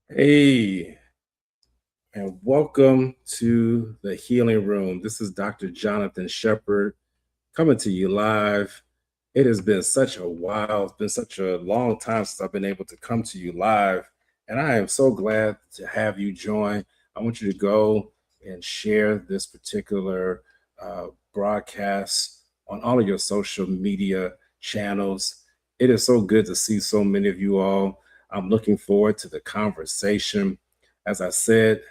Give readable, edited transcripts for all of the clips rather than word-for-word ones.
Hey, and welcome to the Healing Room. This is Dr. Jonathan Shepherd coming to you live. It has been such a while, it's been such a long time since I've been able to come to you live, and I am so glad to have you join. I want you to go and share this particular broadcast on all of your social media channels. It is so good to see so many of you all. I'm looking forward to the conversation. As I said,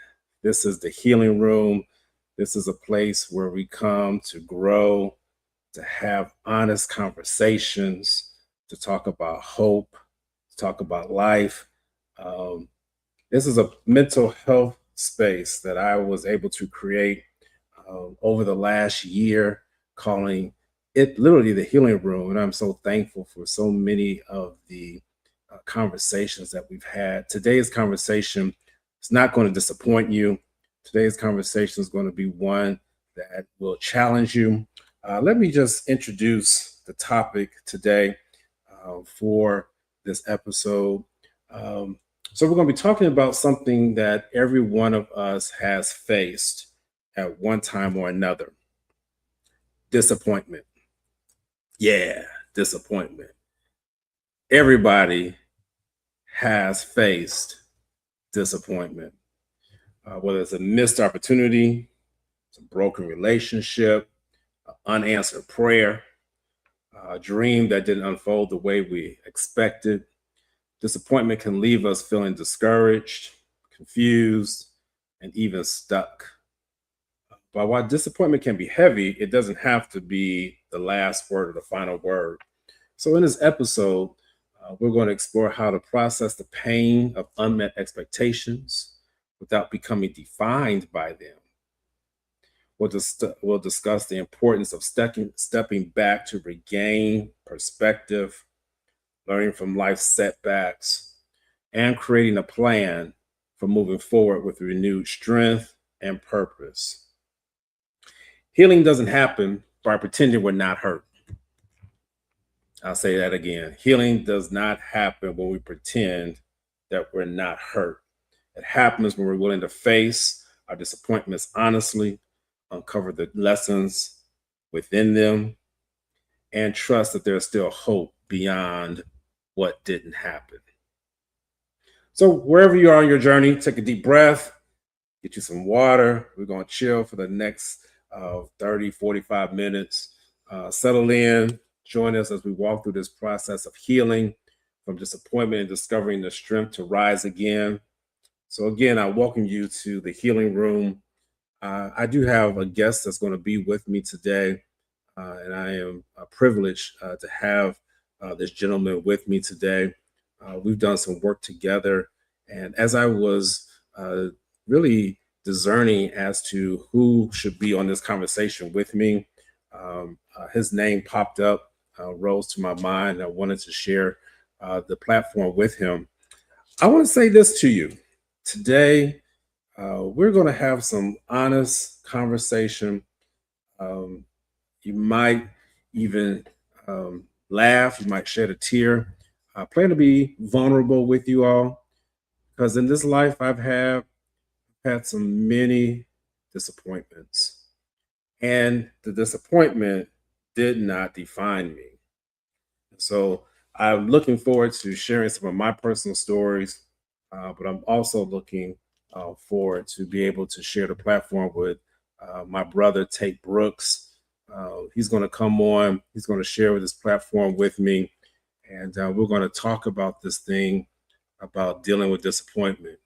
this is the Healing Room. This is a place where we come to grow, to have honest conversations, to talk about hope, to talk about life. Um, this is a mental health space that I was able to create over the last year, calling it literally the Healing Room. And I'm so thankful for so many of the conversations that we've had. Today's conversation is not going to disappoint you. Today's conversation is going to be one that will challenge you. Let me just introduce the topic today for this episode. Um, so, we're going to be talking about something that every one of us has faced at one time or another: disappointment. Yeah, disappointment. Everybody has faced disappointment, whether it's a missed opportunity, it's a broken relationship, an unanswered prayer, a dream that didn't unfold the way we expected. Disappointment can leave us feeling discouraged, confused, and even stuck. But while disappointment can be heavy, it doesn't have to be the last word or the final word. So, in this episode, we're going to explore how to process the pain of unmet expectations without becoming defined by them. We'll discuss the importance of stepping back to regain perspective, learning from life's setbacks, and creating a plan for moving forward with renewed strength and purpose. Healing doesn't happen by pretending we're not hurt. I'll say that again. Healing does not happen when we pretend that we're not hurt. It happens when we're willing to face our disappointments honestly, uncover the lessons within them, and trust that there's still hope beyond what didn't happen. So, wherever you are on your journey, take a deep breath, get you some water. We're going to chill for the next 30, 45 minutes. Settle in, join us as we walk through this process of healing from disappointment and discovering the strength to rise again. So, again, I welcome you to the Healing Room. I do have a guest that's going to be with me today, and I am privileged to have this gentleman with me today. We've done some work together, and as I was really discerning as to who should be on this conversation with me, his name popped up, rose to my mind. I wanted to share the platform with him. I want to say this to you today. We're going to have some honest conversation. Um, you might even laugh, you might shed a tear. I plan to be vulnerable with you all because in this life I've had some many disappointments, and the disappointment did not define me. So I'm looking forward to sharing some of my personal stories, but I'm also looking forward to be able to share the platform with my brother Tate Brooks. He's going to come on. He's going to share with this platform with me, and we're going to talk about this thing about dealing with disappointment.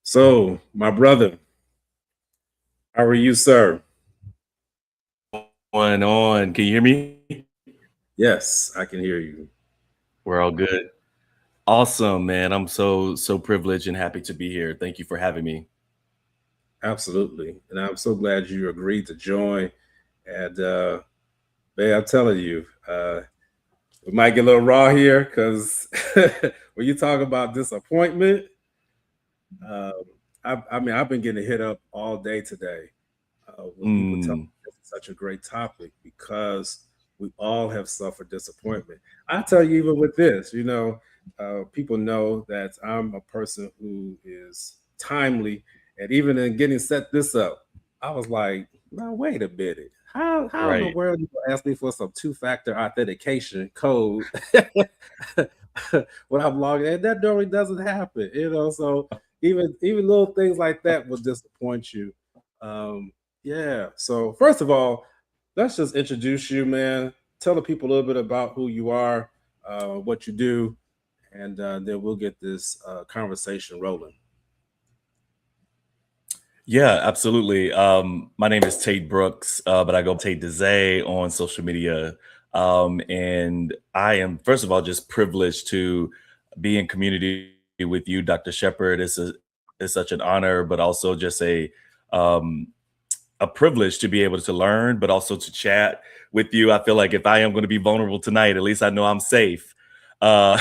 So, my brother, how are you, sir? Going on. Can you hear me? Yes, I can hear you. We're all good. Awesome, man. I'm so privileged and happy to be here. Thank you for having me. Absolutely, and I'm so glad you agreed to join. And man, I'm telling you, we might get a little raw here because when you talk about disappointment, um, I mean, I've been getting hit up all day today when people tell Mm, me this is such a great topic because we all have suffered disappointment. I tell you, even with this, people know that I'm a person who is timely, and even in getting set this up, I was like, "Now wait a minute, how in the Right. world you gonna ask me for some two-factor authentication code when I'm logging in? That normally doesn't happen, you know." So even little things like that will disappoint you. Um, yeah. So first of all, let's just introduce you, man. Tell the people a little bit about who you are, what you do, and then we'll get this conversation rolling. Yeah, absolutely. My name is Tate Brooks, but I go Tate Desae on social media. And I am, first of all, just privileged to be in community with you, Dr. Shepherd. It's such an honor, but also just um, a privilege to be able to learn, but also to chat with you. I feel like if I am going to be vulnerable tonight, at least I know I'm safe uh,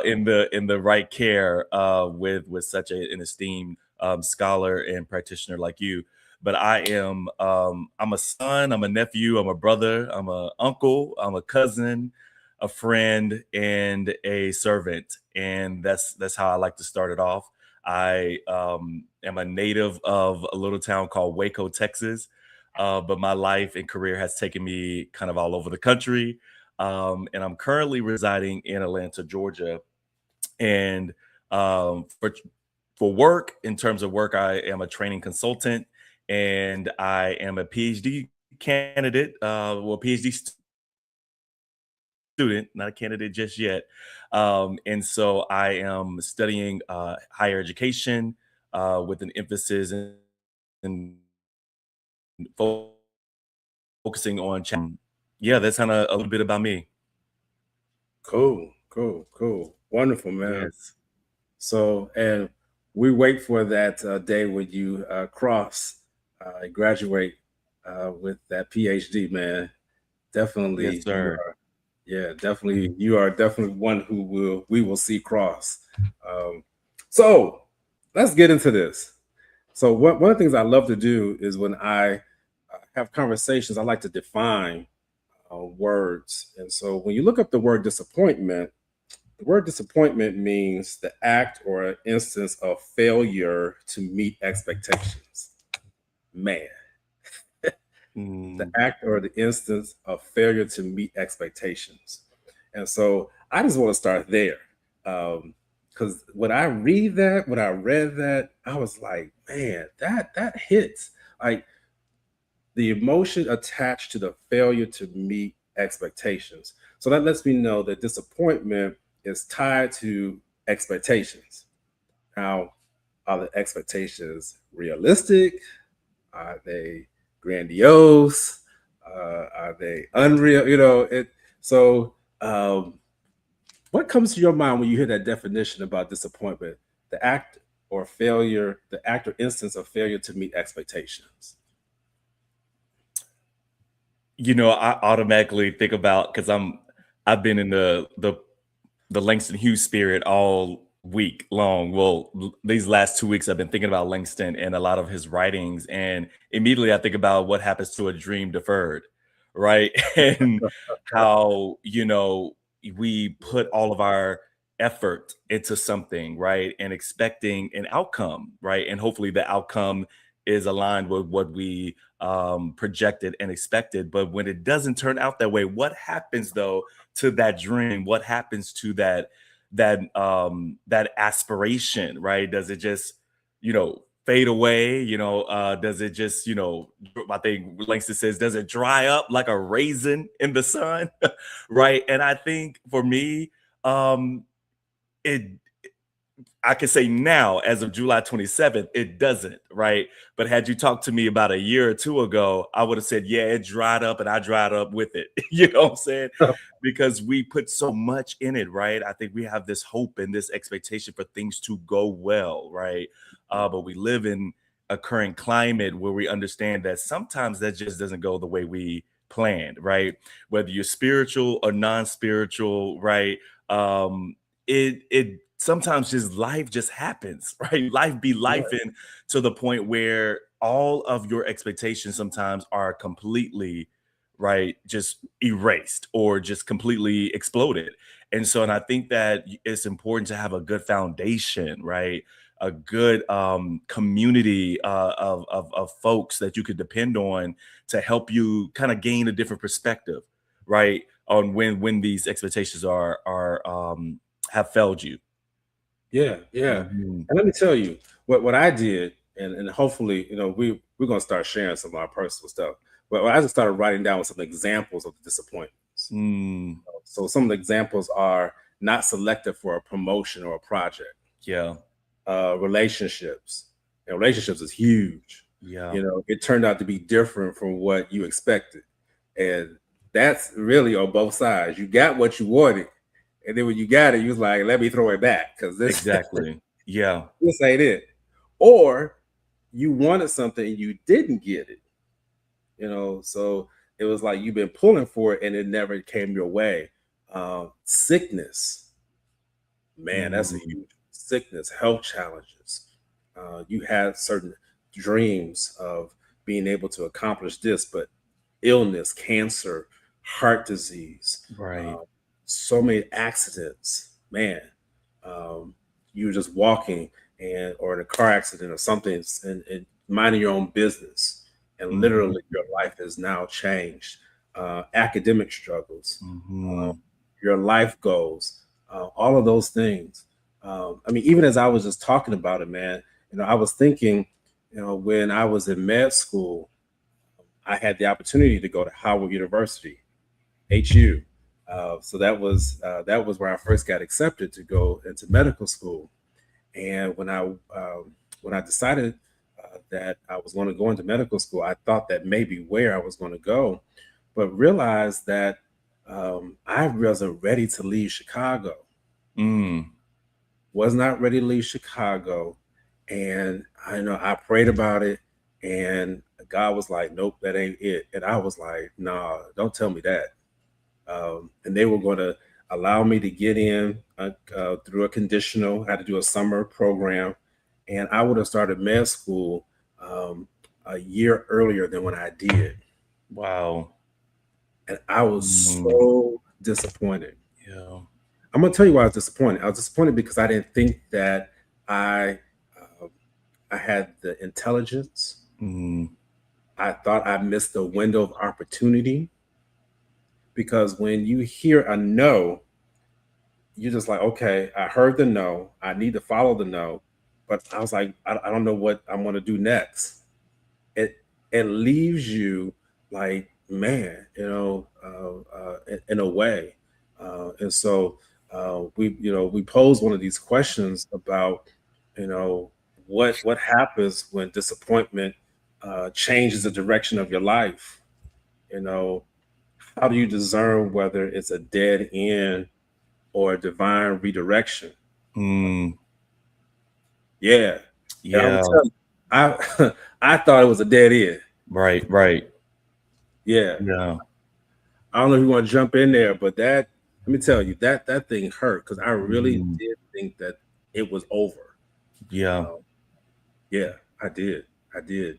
in the right care with such an esteemed scholar and practitioner like you. But I'm a son, I'm a nephew, I'm a brother, I'm a uncle, I'm a cousin, a friend, and a servant, and that's how I like to start it off. I am a native of a little town called Waco, Texas, but my life and career has taken me kind of all over the country. And I'm currently residing in Atlanta, Georgia. And for work, in terms of work, I am a training consultant and I am a PhD candidate, PhD student, not a candidate just yet. And so I am studying higher education with an emphasis in fo- focusing on. Yeah, that's kind of a little bit about me. Cool, cool, cool, wonderful, man. Yes, So, and we wait for that day when you graduate with that PhD, man. yes, Definitely, you sir. are. Yeah, definitely, you are definitely one who we will see cross. Um, so, let's get into this. So, one of the things I love to do is when I have conversations, I like to define words. And so, when you look up the word disappointment, the word disappointment means the act or instance of failure to meet expectations. Man, the Mm, act or the instance of failure to meet expectations. And so I just want to start there. Because when I read that, I was like, man, that hits. Like the emotion attached to the failure to meet expectations. So that lets me know that disappointment is tied to expectations. Now, are the expectations realistic? Are they grandiose? Are they unreal? You know, it. So, what comes to your mind when you hear that definition about disappointment? The act or failure, the act or instance of failure to meet expectations. I automatically think about because I've been in the Langston Hughes spirit all week long. Well, these last 2 weeks, I've been thinking about Langston and a lot of his writings, and immediately I think about what happens to a dream deferred, right? And how we put all of our effort into something, right, and expecting an outcome, right, and hopefully the outcome is aligned with what we projected and expected. But when it doesn't turn out that way, what happens though to that dream? What happens to that aspiration, right? Does it just fade away? Does it just I think Langston says, does it dry up like a raisin in the sun? Right? And I think for me, it I can say now, as of July 27th, it doesn't, right? But had you talked to me about a year or two ago, I would have said, yeah, it dried up and I dried up with it. You know what I'm saying? Because we put so much in it, right? I think we have this hope and this expectation for things to go well, right? But we live in a current climate where we understand that sometimes that just doesn't go the way we planned, right? Whether you're spiritual or non-spiritual, right? It sometimes just life just happens, right? Life be life Right. in to the point where all of your expectations sometimes are completely right, just erased or just completely exploded. And I think that it's important to have a good foundation, right? A good community of folks that you could depend on to help you kind of gain a different perspective, right? On when these expectations are have failed you. Yeah, yeah. Mhm. And let me tell you what I did, and hopefully, we're gonna start sharing some of our personal stuff. But I just started writing down some examples of the disappointments. Mm, So some of the examples are not selected for a promotion or a project. yeah, Relationships. Relationships is huge. yeah, It turned out to be different from what you expected, and that's really on both sides. You got what you wanted, and then when you got it, you was like, "Let me throw it back because this exactly. Yeah. this ain't it." Or you wanted something and you didn't get it. So it was like you've been pulling for it and it never came your way. Sickness, man, that's a Mm, huge sickness, health challenges. You had certain dreams of being able to accomplish this, but illness, cancer, heart disease, right. so many accidents, man. Um, you were just walking or in a car accident or something and minding your own business, and literally Mhm, your life has now changed. Academic struggles, uh, mhm, your life goals, all of those things. I mean, even as I was just talking about it, man, I was thinking, when I was in med school, I had the opportunity to go to Howard University, HU. So that was where I first got accepted to go into medical school. And when I decided that I was going to go into medical school, I thought that maybe where I was going to go, but realized that I wasn't ready to leave Chicago. mm, Was not ready to leave Chicago, and I know I prayed about it, and God was like, "Nope, that ain't it." And I was like, "Nah, don't tell me that." And they were going to allow me to get in through a conditional. I had to do a summer program, and I would have started med school um, a year earlier than when I did, wow. and I was Mm, so disappointed. yeah. I'm gonna tell you why I was disappointed. I was disappointed because I didn't think that I uh, I had the intelligence. Mm, I thought I missed the window of opportunity because when you hear a no, you're just like, okay, I heard the no. I need to follow the no. But I was like, I don't know what I want to do next. It leaves you like, man, in a way. And so we pose one of these questions about, you know, what happens when disappointment changes the direction of your life. You know, how do you discern whether it's a dead end or a divine redirection? mm, Yeah. And I'm yeah. telling you, I I thought it was a dead end. Right, right. Yeah. Yeah. I don't know if you want to jump in there, but let me tell you, that thing hurt because I really Mm, did think that it was over. yeah. Um, yeah, I did. I did.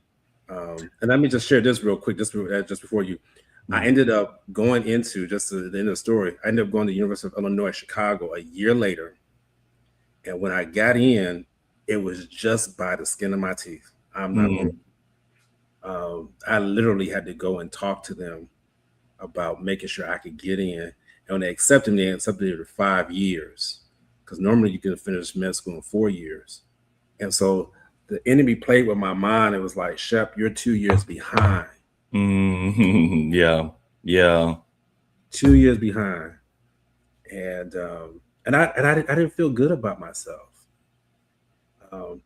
And let me just share this real quick, just before you. I Mm, ended up going into just the end of the story. I ended up going to the University of Illinois Chicago a year later, and when I got in, it was just by the skin of my teeth. I'm not going. mm, I literally had to go and talk to them about making sure I could get in. And when they accepted me for 5 years. Because normally you can finish med school in 4 years. And so the enemy played with my mind. It was like, Shep, you're 2 years behind. mm, yeah. Yeah. 2 years behind. And I didn't feel good about myself. Um,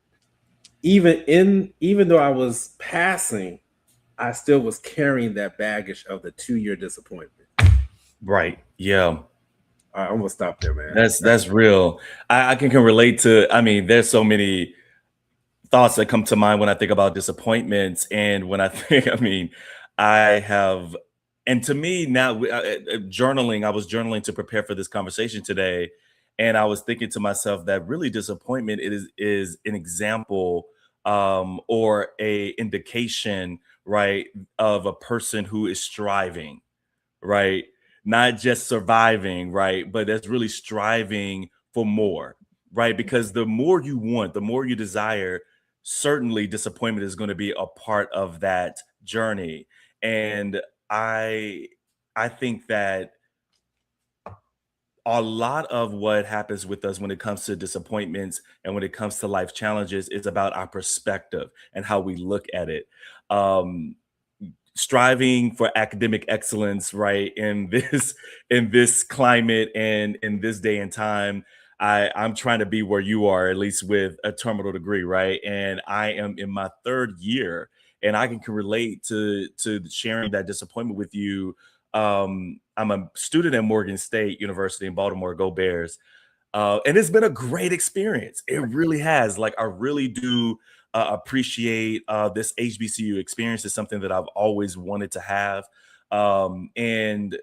even though I was passing, I still was carrying that baggage of the 2 year disappointment. Right. Yeah. All right, I'm gonna stop there, man. That's real. I can relate to, I mean, there's so many thoughts that come to mind when I think about disappointments. And when I think, I mean, I have, and to me now, journaling, I was journaling to prepare for this conversation today. And I was thinking to myself that really disappointment is an example or a indication, right, of a person who is striving. right? Not just surviving, right? But that's really striving for more, right? Because the more you want, the more you desire, certainly disappointment is going to be a part of that journey. And I I think that a lot of what happens with us when it comes to disappointments and when it comes to life challenges is about our perspective and how we look at it. Um, Striving for academic excellence, right, in this in this climate and in this day and time, I'm trying to be where you are, at least with a terminal degree, right? And I am in my third year, and I can relate to sharing that disappointment with you. I'm a student at Morgan State University in Baltimore. Go Bears! And it's been a great experience. It really has. Like, I really do appreciate this HBCU experience. Is something that I've always wanted to have. And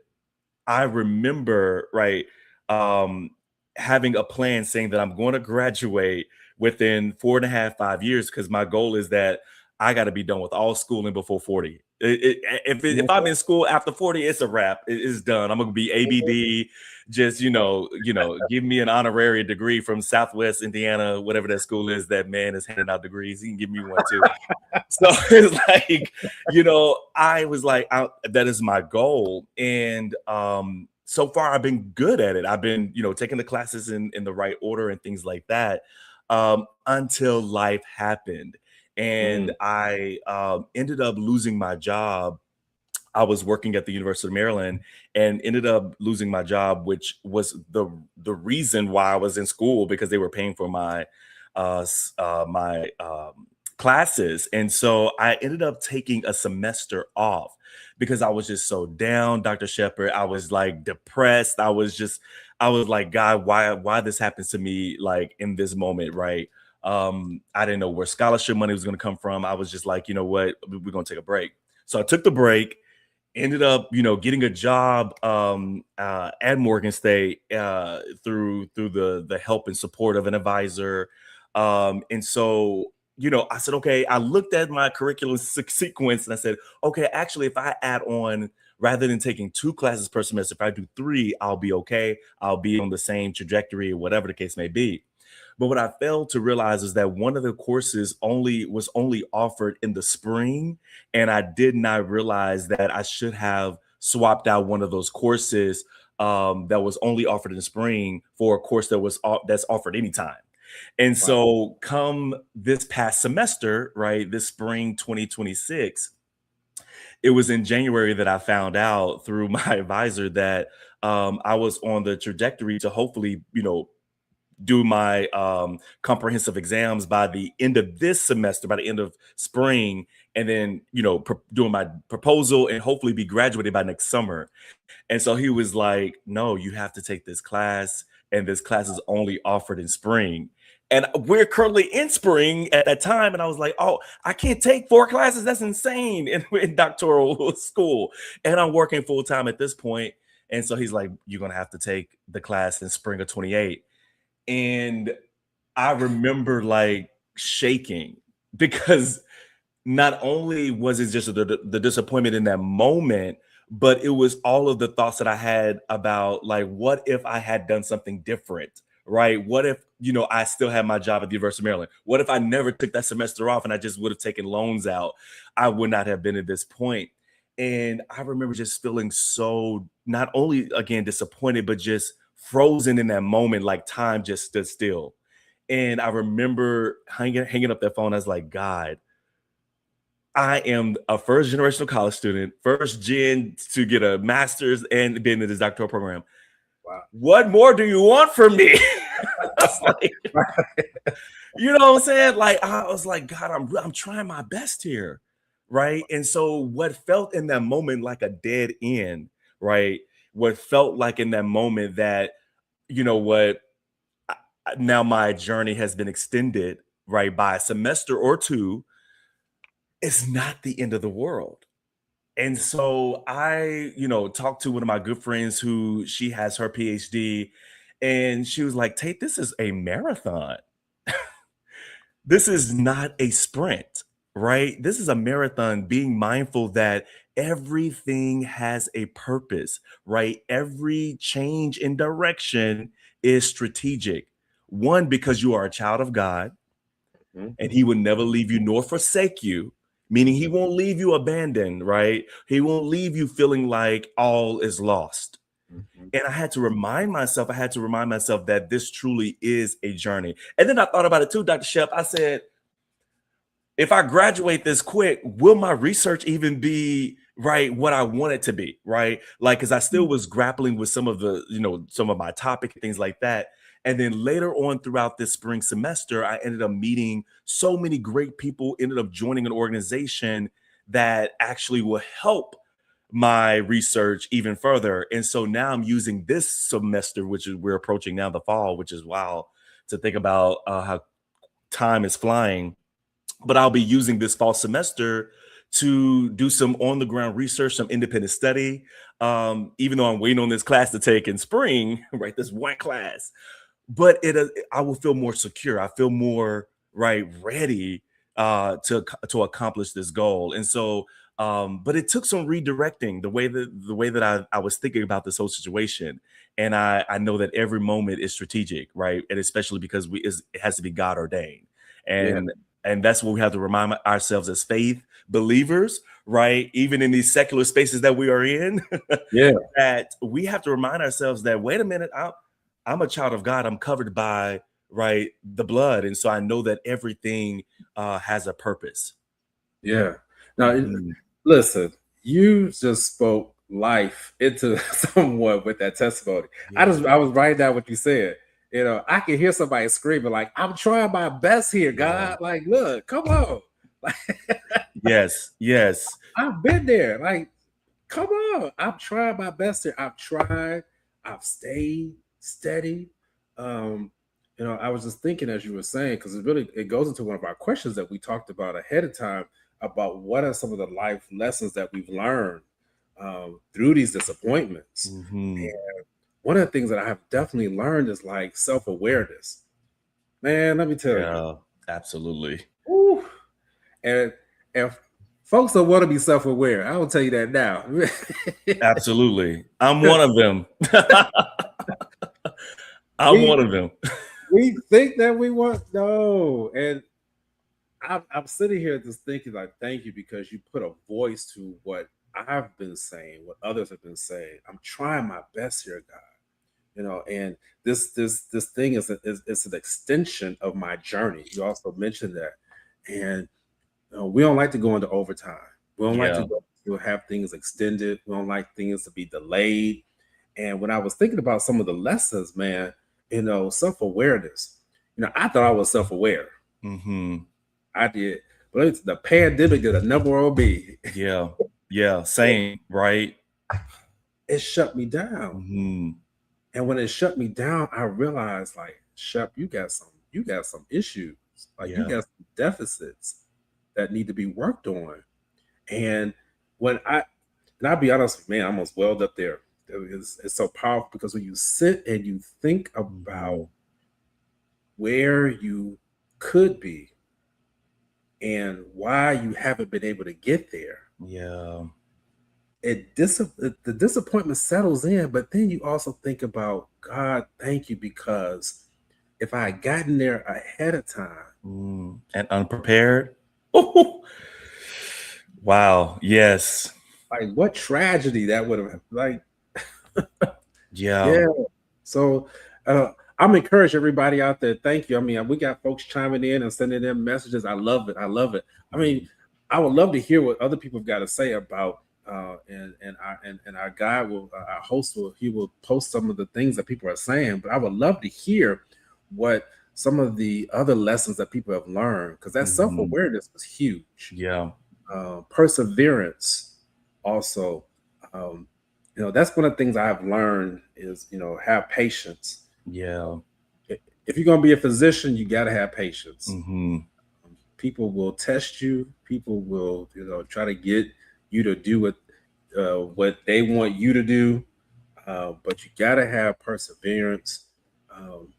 I remember, right, um, having a plan saying that I'm going to graduate within 4.5, 5 years, because my goal is that I got to be done with all schooling before 40. If I'm in school after 40, it's a wrap. It's done. I'm gonna be ABD. Just give me an honorary degree from Southwest Indiana, whatever that school is. That man is handing out degrees. He can give me one too. So it's like, I was like, that is my goal. And so far I've been good at it. I've been, taking the classes in the right order and things like that, until life happened. And Mm, I ended up losing my job. I was working at the University of Maryland and ended up losing my job, which was the reason why I was in school, because they were paying for my classes. And so I ended up taking a semester off because I was just so down, Dr. Shepard. I was like depressed. I was like, God, why this happens to me like in this moment, right? I didn't know where scholarship money was going to come from. I was just like, you know what, we're going to take a break. So I took the break, ended up, getting a job at Morgan State through the help and support of an advisor. And so, I said, okay, I looked at my curriculum sequence and I said, okay, actually, if I add on, rather than taking 2 classes per semester, if I do 3, I'll be okay. I'll be on the same trajectory or whatever the case may be. But what I failed to realize is that one of the courses only offered in the spring, and I did not realize that I should have swapped out one of those courses that was only offered in the spring for a course that's offered anytime. And wow. so, come this past semester, right, this spring 2026, it was in January that I found out through my advisor that I was on the trajectory to hopefully, do my comprehensive exams by the end of this semester, by the end of spring, and then doing my proposal and hopefully be graduated by next summer. And so he was like, "No, you have to take this class, and this class is only offered in spring." And we're currently in spring at that time, and I was like, "Oh, I can't take 4 classes. That's insane in doctoral school, and I'm working full time at this point." And so he's like, "You're gonna have to take the class in spring of 28." And I remember like shaking because not only was it just the disappointment in that moment, but it was all of the thoughts that I had about like, what if I had done something different, right? What if, I still had my job at the University of Maryland? What if I never took that semester off and I just would have taken loans out? I would not have been at this point. And I remember just feeling so not only again disappointed, but just frozen in that moment, like time just stood still. And I remember hanging up that phone. I was like, God, I am a first generational college student, first gen to get a master's and been in this doctoral program. Wow. What more do you want from me? Like, you know what I'm saying? Like, I was like, God, I'm trying my best here. Right. And so what felt in that moment like a dead end, right? What felt like in that moment that, you know what, now my journey has been extended, right, by a semester or two, it's not the end of the world. And so I, talked to one of my good friends who she has her PhD, and she was like, Tate, this is a marathon. This is not a sprint, right? This is a marathon, being mindful that everything has a purpose, right? Every change in direction is strategic. One, because you are a child of God Mhm. and he will never leave you nor forsake you, meaning he won't leave you abandoned, right? He won't leave you feeling like all is lost. Mhm. And I had to remind myself, that this truly is a journey. And then I thought about it too, Dr. Shep. I said, if I graduate this quick, will my research even be right what I want it to be, right? Like, because I still was grappling with some of the, some of my topic and things like that. And then later on throughout this spring semester, I ended up meeting so many great people, ended up joining an organization that actually will help my research even further. And so now I'm using this semester, which is we're approaching now the fall, which is wild to think about how time is flying. But I'll be using this fall semester to do some on the ground research, some independent study. Even though I'm waiting on this class to take in spring, right? This one class, but I will feel more secure. I feel more ready to accomplish this goal. And so, but it took some redirecting the way that I was thinking about this whole situation. And I know that every moment is strategic, right? And especially because it has to be God ordained. Yeah. And that's what we have to remind ourselves as faith believers, right? Even in these secular spaces that we are in, Yeah. that we have to remind ourselves that, wait a minute, I'm a child of God. I'm covered by the blood, and so I know that everything has a purpose. Yeah. Now, Mhm. listen, you just spoke life into someone with that testimony. I Yeah, just I was writing down what you said. I can hear somebody screaming like, "I'm trying my best here, yeah, God. Like, look, come on. Like, yes, yes, I've been there. Like, come on. I'm trying my best here. I've tried. I've stayed steady. Um, I was just thinking as you were saying, because it goes into one of our questions that we talked about ahead of time about what are some of the life lessons that we've learned through these disappointments. hmm, And one of the things that I have definitely learned is like self-awareness. Man, let me tell you. yeah, absolutely, Ooh, and if folks don't want to be self-aware, I will tell you that now. absolutely. I'm one of them. I'm we one of them. we think that we want no, and I'm sitting here just thinking like, thank you because you put a voice to what I've been saying, what others have been saying. I'm trying my best here, God. And this thing is an extension of my journey. You also mentioned that, and we don't like to go into overtime. We don't like to Yeah, go to have things extended. We don't like things to be delayed. And when I was thinking about some of the lessons, man, self awareness. I thought I was self aware. hmm, I did, but the pandemic did a number on me. yeah, yeah. Same, right? It shut me down, Hmm. and when it shut me down, I realized, like, Shep, you got some issues, like you Yeah. got some deficits that need to be worked on. And when and I'll be honest, man, I almost welled up there. It's so powerful because when you sit and you think Hmm. about where you could be and why you haven't been able to get there, Yeah. the disappointment settles in. But then you also think about, God, thank you, because if I had gotten there ahead of time, Mm. And unprepared. Ooh. Wow. Yes. like what tragedy that would have, like, Yeah. yeah. So I'm encouraging everybody out there. Thank you. I mean, we got folks chiming in and sending in messages. I love it. I love it. I mean, Mhm. I would love to hear what other people have got to say about and our guy will our host will post some of the things that people are saying. But I would love to hear what some of the other lessons that people have learned, because that self Mhm. awareness is huge. Yeah. Perseverance also. Um, that's one of the things I've learned is, have patience. Yeah. If you're going to be a physician, you got to have patience. Mhm. People will test you. People will, try to get you to do what they want you to do. But you got to have perseverance. Um,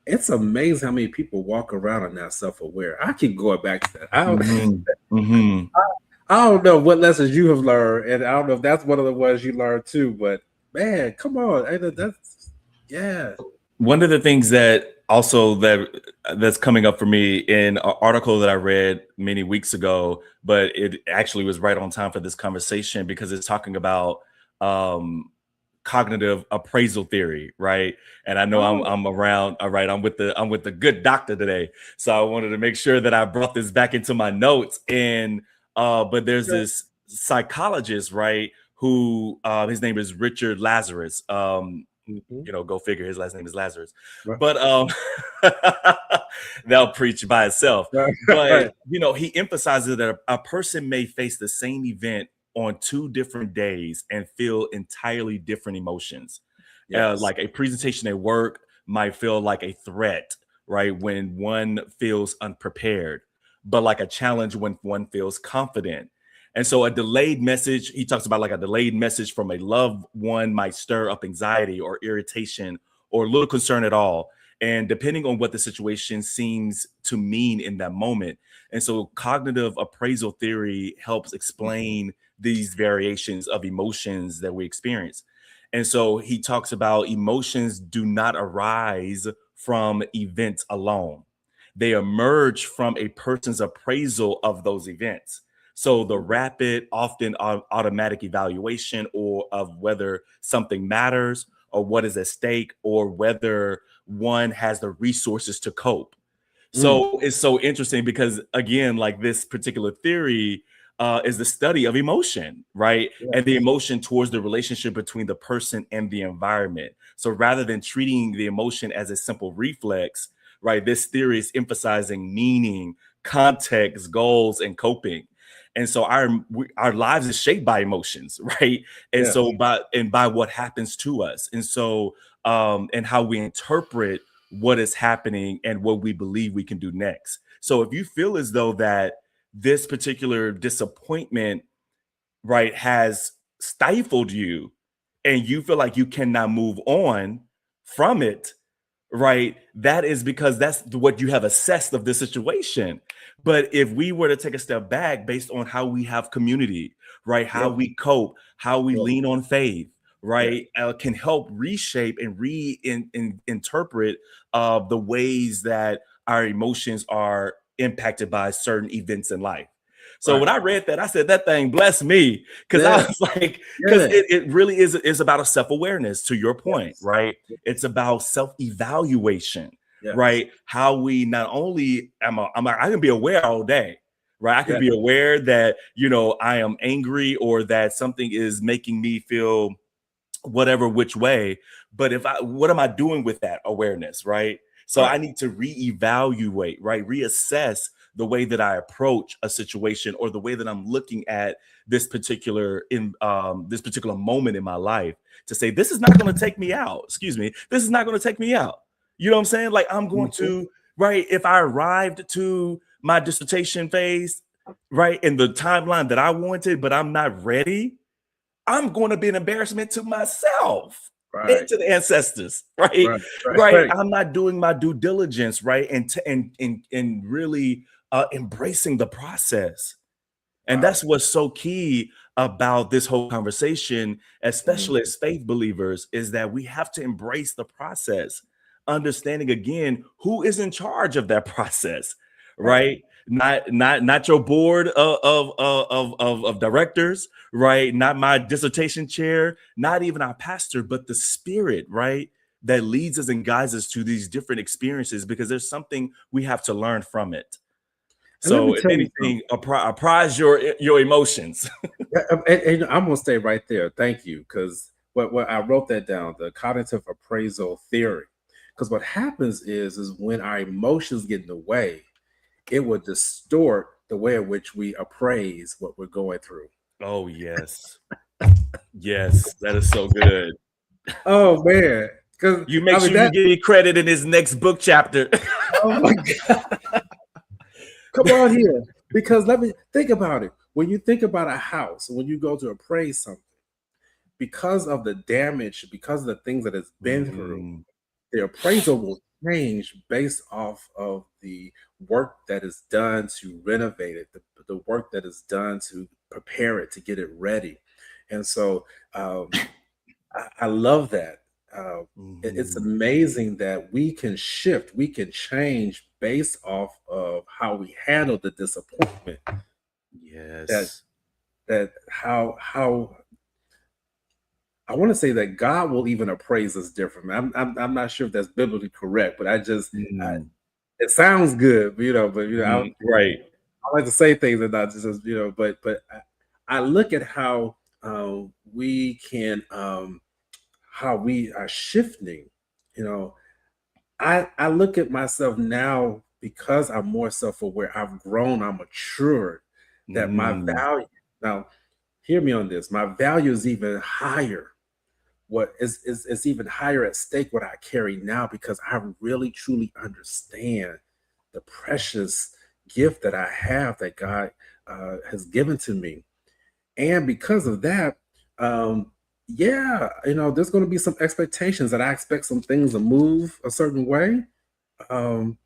it's amazing how many people walk around and not self-aware. I keep going back to that. Mhm. Mhm. I don't know what lessons you have learned, and I don't know if that's one of the ones you learned too. But man, come on, that's yeah. One of the things that's coming up for me in an article that I read many weeks ago, but it actually was right on time for this conversation because it's talking about um, cognitive appraisal theory, right? And I know Oh, I'm around. All right, I'm with the good doctor today, so I wanted to make sure that I brought this back into my notes. And but there's okay. this psychologist, right? Who his name is Richard Lazarus. Hmm. Go figure, his last name is Lazarus. Right, But that'll preach by itself. right, But right. he emphasizes that a person may face the same event on two different days and feel entirely different emotions. Yes. Like a presentation at work might feel like a threat, right? When one feels unprepared, but like a challenge when one feels confident. And so a delayed message, he talks about like a delayed message from a loved one might stir up anxiety or irritation or little concern at all. And depending on what the situation seems to mean in that moment. And so cognitive appraisal theory helps explain these variations of emotions that we experience. And so he talks about emotions do not arise from events alone. They emerge from a person's appraisal of those events. So the rapid, often automatic evaluation or of whether something matters or what is at stake or whether one has the resources to cope. Mm, So it's so interesting because again, like this particular theory is the study of emotion, right? And the yes. emotion towards the relationship between the person and the environment. So rather than treating the emotion as a simple reflex, right, this theory is emphasizing meaning, context, goals, and coping. And so our lives is shaped by emotions, right? And Yes. so by what happens to us, and so and how we interpret what is happening and what we believe we can do next. So if you feel as though that this particular disappointment, right, has stifled you and you feel like you cannot move on from it, right, that is because that's what you have assessed of the situation. But if we were to take a step back based on how we have community, right, how Yes. we cope, how we Yes. lean on faith, Yes. right, can help reshape and interpret the ways that our emotions are impacted by certain events in life. So Right. when I read that, I said that thing blessed me because I Yeah. was like, because Yeah. it really is about a self-awareness, to your point, Yes. right? It's about self-evaluation, Yes. right? How we not only I can be aware all day, right? I can Yes. be aware that I am angry or that something is making me feel whatever which way. But what am I doing with that awareness, right? So Right. I need to reevaluate, right? Reassess the way that I approach a situation or the way that I'm looking at this particular moment in my life to say this is not going to take me out. Excuse me. This is not going to take me out. You know what I'm saying? Like I'm going Mhm. to, right, if I arrived to my dissertation phase, right, in the timeline that I wanted, but I'm not ready, I'm going to be an embarrassment to myself and Right. to the ancestors, right? Right. Right. Right. Right. I'm not doing my due diligence, right? And really embracing the process. And Right. that's what's so key about this whole conversation, especially Mhm. as faith believers, is that we have to embrace the process, understanding again who is in charge of that process, Right. right? Not your board of directors, right? Not my dissertation chair, not even our pastor, but the spirit, right? That leads us and guides us to these different experiences because there's something we have to learn from it. And let me So, if tell you something. anything, apprise your emotions. Yeah, and I'm gonna stay right there. Thank you, because what I wrote that down, the cognitive appraisal theory. Because what happens is when our emotions get in the way, it will distort the way in which we appraise what we're going through. Oh yes, yes, that is so good. Oh man, because You make I mean sure you that. give me credit in this next book chapter. Oh my God, come on here. Because let me think about it. When you think about a house, when you go to appraise something, because of the damage, because of the things that it's been through, Mm, the appraisal will change based off of the work that is done to renovate it, the work that is done to prepare it, to get it ready. And so I love that. It's Mhm. amazing that we can shift, we can change based off of how we handle the disappointment. That Yes. how I want to say that God will even appraise us differently. I'm not sure if that's biblically correct, but Mm. it sounds good, but Mhm. Right. I like to say things and not just but I look at how we can how we are shifting. You know, I look at myself now because I'm more self-aware. I've grown, I'm matured, that my Mm. value now, hear me on this, my value is even higher. What is even higher at stake what I carry now because I really truly understand the precious gift that I have that God has given to me. And because of that, yeah, there's going to be some expectations that I expect some things to move a certain way. Um,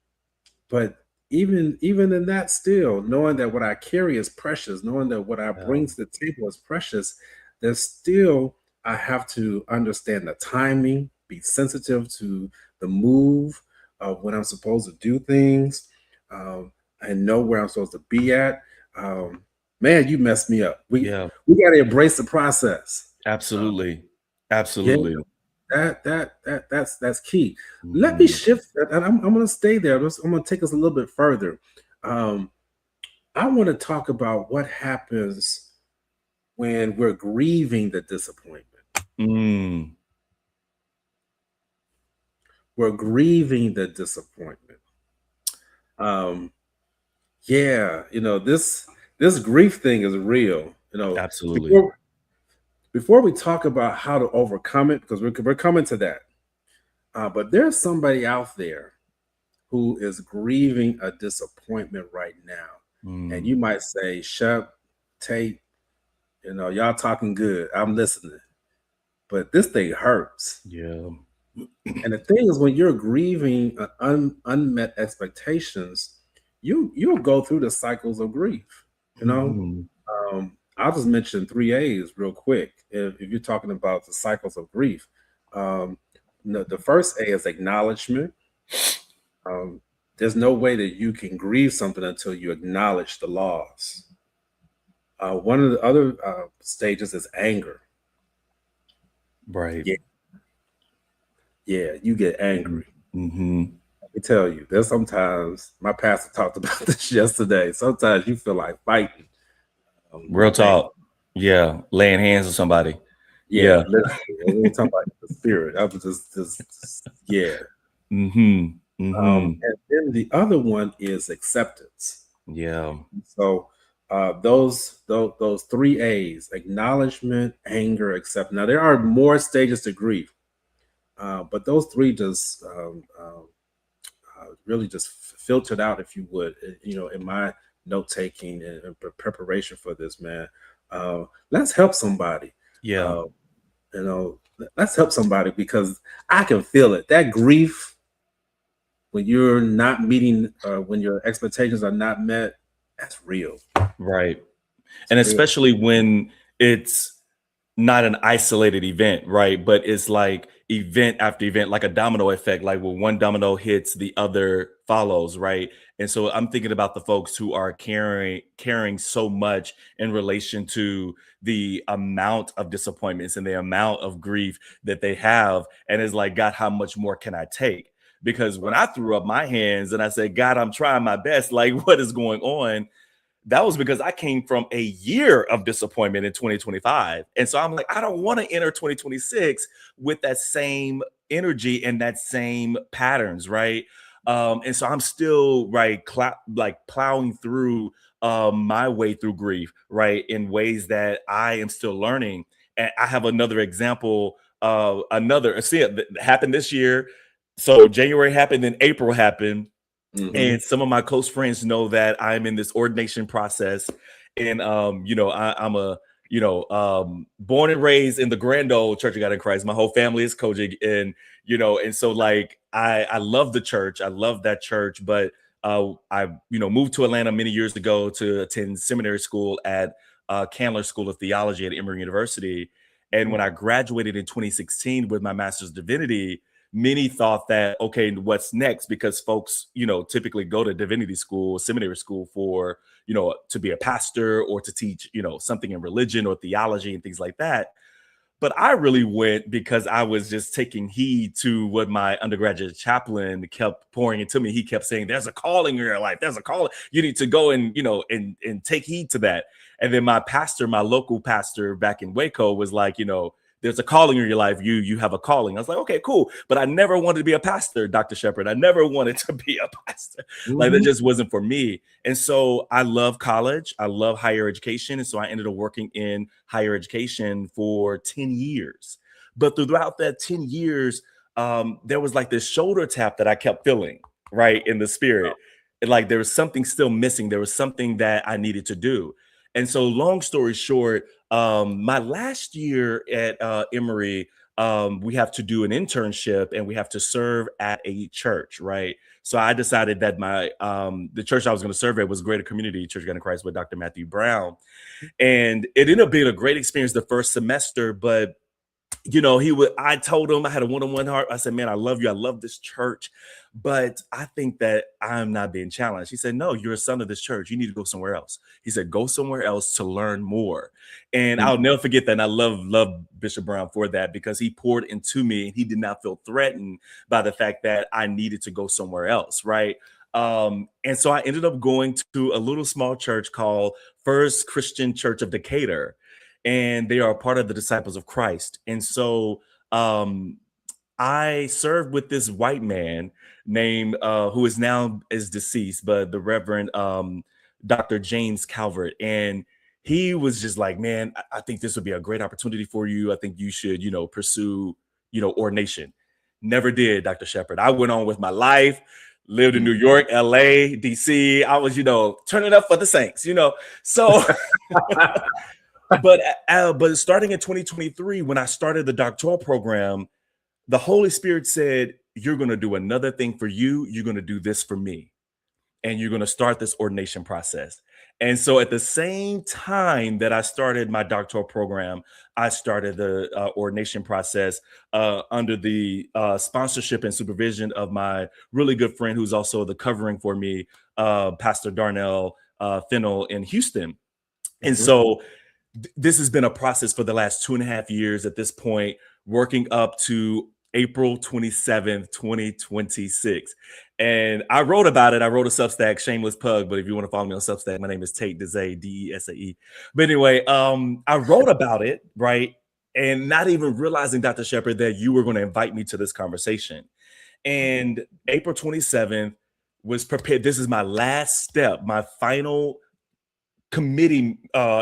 but even in that, still knowing that what I carry is precious, knowing that what I Yeah. bring to the table is precious, there's still I have to understand the timing, be sensitive to the move of when I'm supposed to do things, um, and know where I'm supposed to be at. Um, Man, you messed me up. Yeah. We got to embrace the process. Um, Absolutely. yeah, Absolutely. that's key. Let me Mhm. shift, and I'm going to stay there. I'm going to take us a little bit further. Um, I want to talk about what happens when we're grieving the disappointment. Mm. We're grieving the disappointment. Um, yeah, this grief thing is real. Absolutely. Before we talk about how to overcome it, because we're coming to that. But there's somebody out there who is grieving a disappointment right now. And Mm. you might say, Shep, Tate, y'all talking good. I'm listening. But this thing hurts. Yeah. And the thing is, when you're grieving unmet expectations, you'll go through the cycles of grief. You know, Mhm. I'll just mention 3 A's real quick. If you're talking about the cycles of grief, um, the first A is acknowledgement. Um, there's no way that you can grieve something until you acknowledge the loss. One of the other stages is anger. Right. Yeah, yeah, you get Mhm. angry. Mhm. Let me tell you, there's sometimes my pastor talked about this yesterday. Sometimes you feel like fighting. Real Man, talk. Yeah. Laying hands on somebody. yeah, Yeah. literally. We ain't talking about the spirit. I was yeah. Mhm. Mhm. And then the other one is acceptance. Yeah. So those 3 A's: acknowledgement, anger, accept. Now there are more stages to grief, but those three just really just filtered out, if you would. In my note taking and preparation for this, man. Let's help somebody. Yeah. Uh, let's help somebody because I can feel it. That grief when you're not meeting, when your expectations are not met, that's real. Right. It's And real. especially when it's not an isolated event, right? But it's like event after event, like a domino effect. Like when one domino hits, the other follows, right? And so I'm thinking about the folks who are caring so much in relation to the amount of disappointments and the amount of grief that they have. And it's like, God, how much more can I take? Because when Right. I threw up my hands and I said, God, I'm trying my best, like what is going on? That was because I came from a year of disappointment in 2025. And so I'm like, I don't want to enter 2026 with that same energy and that same patterns, right? And so I'm still right, like plowing through my way through grief, right, in ways that I am still learning. And I have another example. Another see it happened this year. So January happened, then April happened, Hmm. and some of my close friends know that I'm in this ordination process, and I'm a born and raised in the grand old Church of God in Christ. My whole family is Kojic, and so like I love the church. I love that church, but I moved to Atlanta many years ago to attend seminary school at Candler School of Theology at Emory University. And when I graduated in 2016 with my master's of divinity, many thought that, okay, what's next? Because folks, typically go to divinity school, seminary school for, to be a pastor or to teach, something in religion or theology and things like that. But I really went because I was just taking heed to what my undergraduate chaplain kept pouring into me. He kept saying, there's a calling in your life. There's a calling. You need to go and, and take heed to that. And then my pastor, my local pastor back in Waco was like, there's a calling in your life. You have a calling. I was like, okay, cool. But I never wanted to be a pastor, Dr. Shepard. I never wanted to be a pastor. Like that just wasn't for me. And so I love college. I love higher education. And so I ended up working in higher education for 10 years. But throughout that 10 years, there was like this shoulder tap that I kept feeling, right, in the spirit. And like there was something still missing. There was something that I needed to do. And so long story short, my last year at Emory, we have to do an internship and we have to serve at a church, right? So I decided that the church I was going to serve at was Greater Community Church of God in Christ with Dr. Matthew Brown. And it ended up being a great experience the first semester, but I told him, I had a one-on-one heart. I said, man, I love you. I love this church, but I think that I'm not being challenged. He said, no, you're a son of this church. You need to go somewhere else. He said, go somewhere else to learn more. And I'll never forget that. And I love Bishop Brown for that, because he poured into me and he did not feel threatened by the fact that I needed to go somewhere else. Right. And so I ended up going to a little small church called First Christian Church of Decatur. And they are a part of the Disciples of Christ. And so I served with this white man named, who is now is deceased, but the Reverend Dr. James Calvert. And he was just like, man, I think this would be a great opportunity for you. I think you should, pursue, ordination. Never did, Dr. Shepard. I went on with my life, lived in New York, LA, DC. I was, turning up for the saints, so... But starting in 2023, when I started the doctoral program, the Holy Spirit said, you're going to do another thing for you. You're going to do this for me. And you're going to start this ordination process. And so at the same time that I started my doctoral program, I started the ordination process under the sponsorship and supervision of my really good friend, who's also the covering for me, Pastor Darnell Fennell in Houston. And so this has been a process for the last 2.5 years at this point, working up to April 27th, 2026. And I wrote about it. I wrote a Substack, shameless plug, but if you want to follow me on Substack, my name is Tait Desae, Desae. But anyway, I wrote about it, right? And not even realizing, Dr. Shepard, that you were going to invite me to this conversation. And April 27th was prepared. This is my last step, my final committee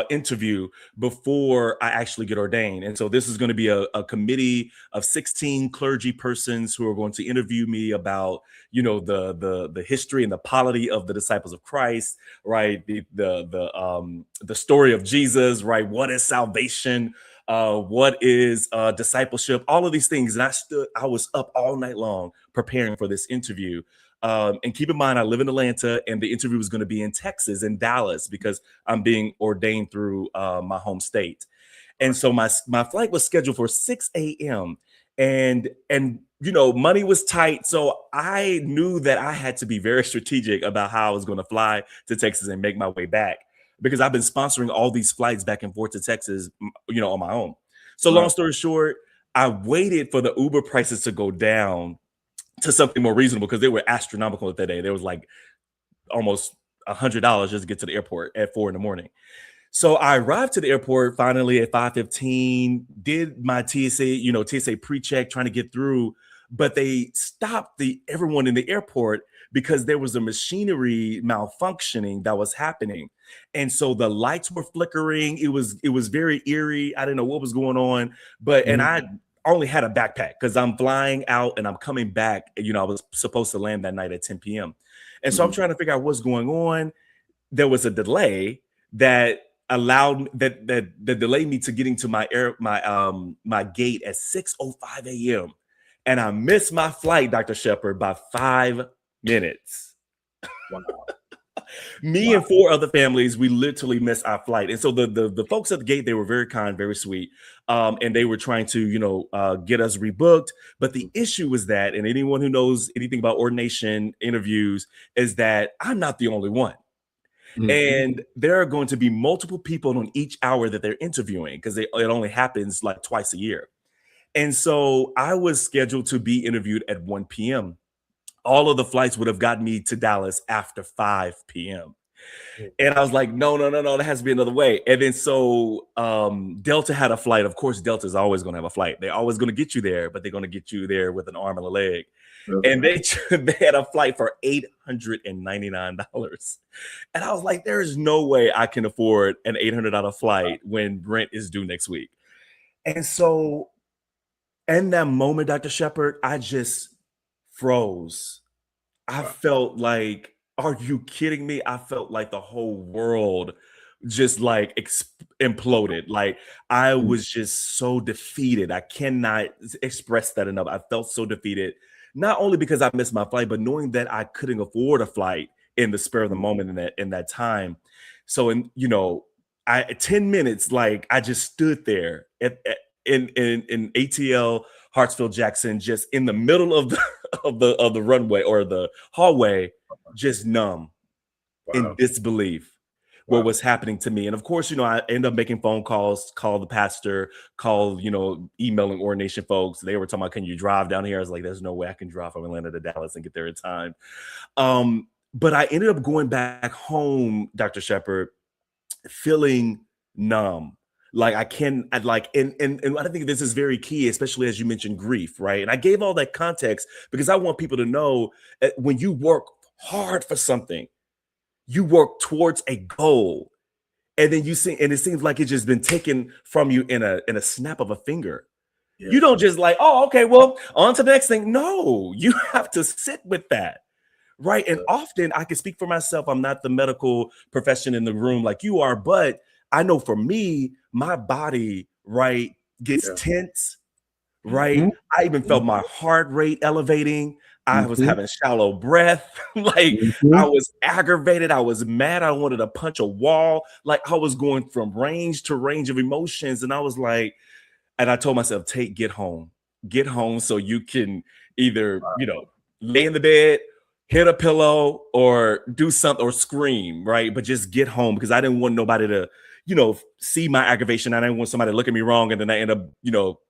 interview before I actually get ordained. And so this is going to be a committee of 16 clergy persons who are going to interview me about, the history and the polity of the Disciples of Christ, right? The story of Jesus, right? What is salvation? What is discipleship? All of these things. And I was up all night long preparing for this interview. And keep in mind, I live in Atlanta, and the interview was going to be in Texas, in Dallas, because I'm being ordained through my home state. And so my flight was scheduled for 6 a.m. And money was tight. So I knew that I had to be very strategic about how I was going to fly to Texas and make my way back, because I've been sponsoring all these flights back and forth to Texas, on my own. So long story short, I waited for the Uber prices to go down to something more reasonable, because they were astronomical that day. There was like almost $100 just to get to the airport at 4 a.m. So I arrived to the airport finally at 5:15, did my TSA pre-check, trying to get through, but they stopped everyone in the airport because there was a machinery malfunctioning that was happening. And so the lights were flickering. It was very eerie. I didn't know what was going on, and I only had a backpack because I'm flying out and I'm coming back. I was supposed to land that night at 10 p.m. And so I'm trying to figure out what's going on. There was a delay that allowed that delayed me to getting to my my gate at 6:05 a.m. And I missed my flight, Dr. Shepard, by 5 minutes. Wow. Me and 4 other families, we literally missed our flight. And so the folks at the gate, they were very kind, very sweet. And they were trying to, get us rebooked. But the issue was that, and anyone who knows anything about ordination interviews, is that I'm not the only one. Mhm. And there are going to be multiple people on each hour that they're interviewing, because it only happens like twice a year. And so I was scheduled to be interviewed at 1 p.m. All of the flights would have gotten me to Dallas after 5 p.m. And I was like, no, there has to be another way. And then so Delta had a flight. Of course, Delta is always going to have a flight. They're always going to get you there, but they're going to get you there with an arm and a leg. Okay. And they had a flight for $899. And I was like, there is no way I can afford an $800 flight when rent is due next week. And so in that moment, Dr. Shepard, I just froze. I felt like, are you kidding me? I felt like the whole world just like imploded. Like I was just so defeated. I cannot express that enough. I felt so defeated, not only because I missed my flight, but knowing that I couldn't afford a flight in the spur of the moment in that time. So, 10 minutes, like I just stood there in ATL Hartsfield Jackson, just in the middle of the of the runway or the hallway, just numb in disbelief what was happening to me. And of course, I ended up making phone calls, call the pastor, call, emailing ordination folks. They were talking about, can you drive down here? I was like, there's no way I can drive from Atlanta to Dallas and get there in time. But I ended up going back home, Dr. Shepard, feeling numb. Like I can, and I think this is very key, especially as you mentioned grief, right? And I gave all that context because I want people to know that when you work hard for something, you work towards a goal, and then it seems like it's just been taken from you in a snap of a finger. Yeah. You don't just like, oh, okay, well, on to the next thing. No, you have to sit with that. Right. And often I can speak for myself. I'm not the medical profession in the room like you are, but I know for me, my body, right, gets tense, right? Mm-hmm. I even felt my heart rate elevating. I was having shallow breath. Like I was aggravated. I was mad. I wanted to punch a wall. Like I was going from range to range of emotions. And I was like, and I told myself, Tait, get home so you can either, lay in the bed, hit a pillow, or do something, or scream, right? But just get home, because I didn't want nobody to, see my aggravation. I didn't want somebody to look at me wrong and then I end up,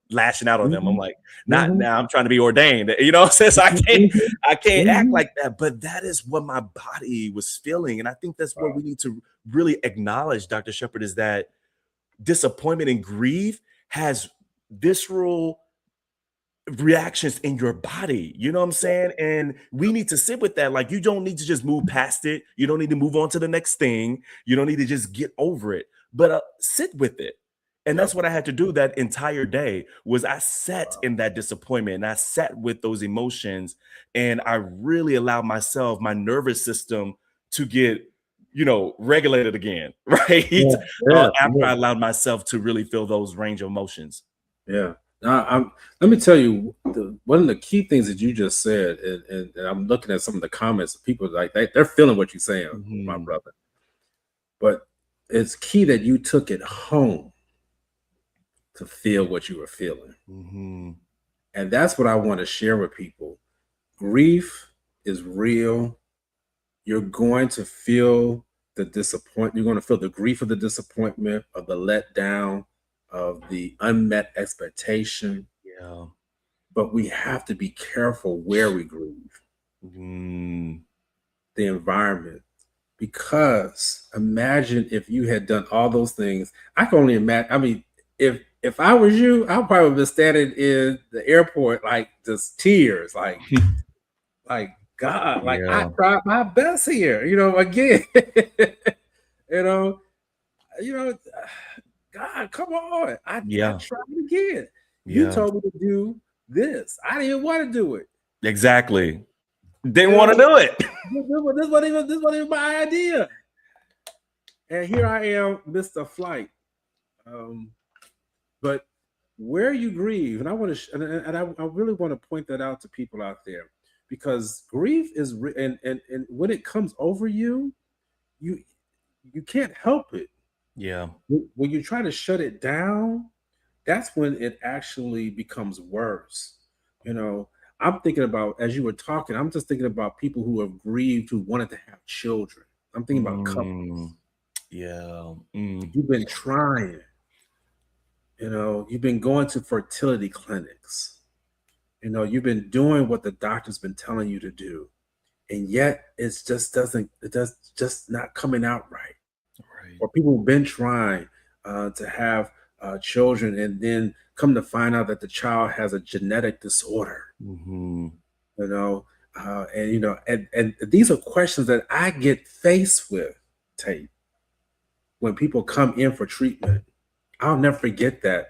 lashing out on them. I'm like, not now. I'm trying to be ordained, since I can't act like that. But that is what my body was feeling. And I think that's what we need to really acknowledge, Dr. Shepard, is that disappointment and grief has visceral reactions in your body. You know what I'm saying? And we need to sit with that. Like, you don't need to just move past it. You don't need to move on to the next thing. You don't need to just get over it, but sit with it. And that's what I had to do that entire day. Was I sat in that disappointment, and I sat with those emotions, and I really allowed myself, my nervous system, to get, regulated again, right? After I allowed myself to really feel those range of emotions. Yeah. Let me tell you, one of the key things that you just said, and I'm looking at some of the comments, people like they're feeling what you're saying, my brother. But it's key that you took it home to feel what you were feeling. And that's what I want to share with people. Grief is real. You're going to feel the disappointment. You're going to feel the grief of the disappointment, of the letdown, of the unmet expectation. Yeah. But we have to be careful where we grieve. The environment. Because imagine if you had done all those things. I can only imagine. I mean, if I was you, I would probably be standing in the airport, like just tears, like God, like I tried my best here, again, God, come on. I tried again. You told me to do this. I didn't even want to do it. Exactly. Didn't want to do it. This wasn't even my idea. And here I am, Mr. Flight. Um, but where you grieve, and I want to, I really want to point that out to people out there, because grief is, and when it comes over you, you you can't help it. Yeah. When you try to shut it down, that's when it actually becomes worse. You know, I'm thinking about, as you were talking, I'm just thinking about people who have grieved, who wanted to have children. I'm thinking about couples. Mm, yeah. Mm, You've been trying, you've been going to fertility clinics. You've been doing what the doctor's been telling you to do. And yet it does just not coming out right. right. Or people have been trying to have children, and then come to find out that the child has a genetic disorder. Mm-hmm. You know, and these are questions that I get faced with, Tate, when people come in for treatment. I'll never forget that.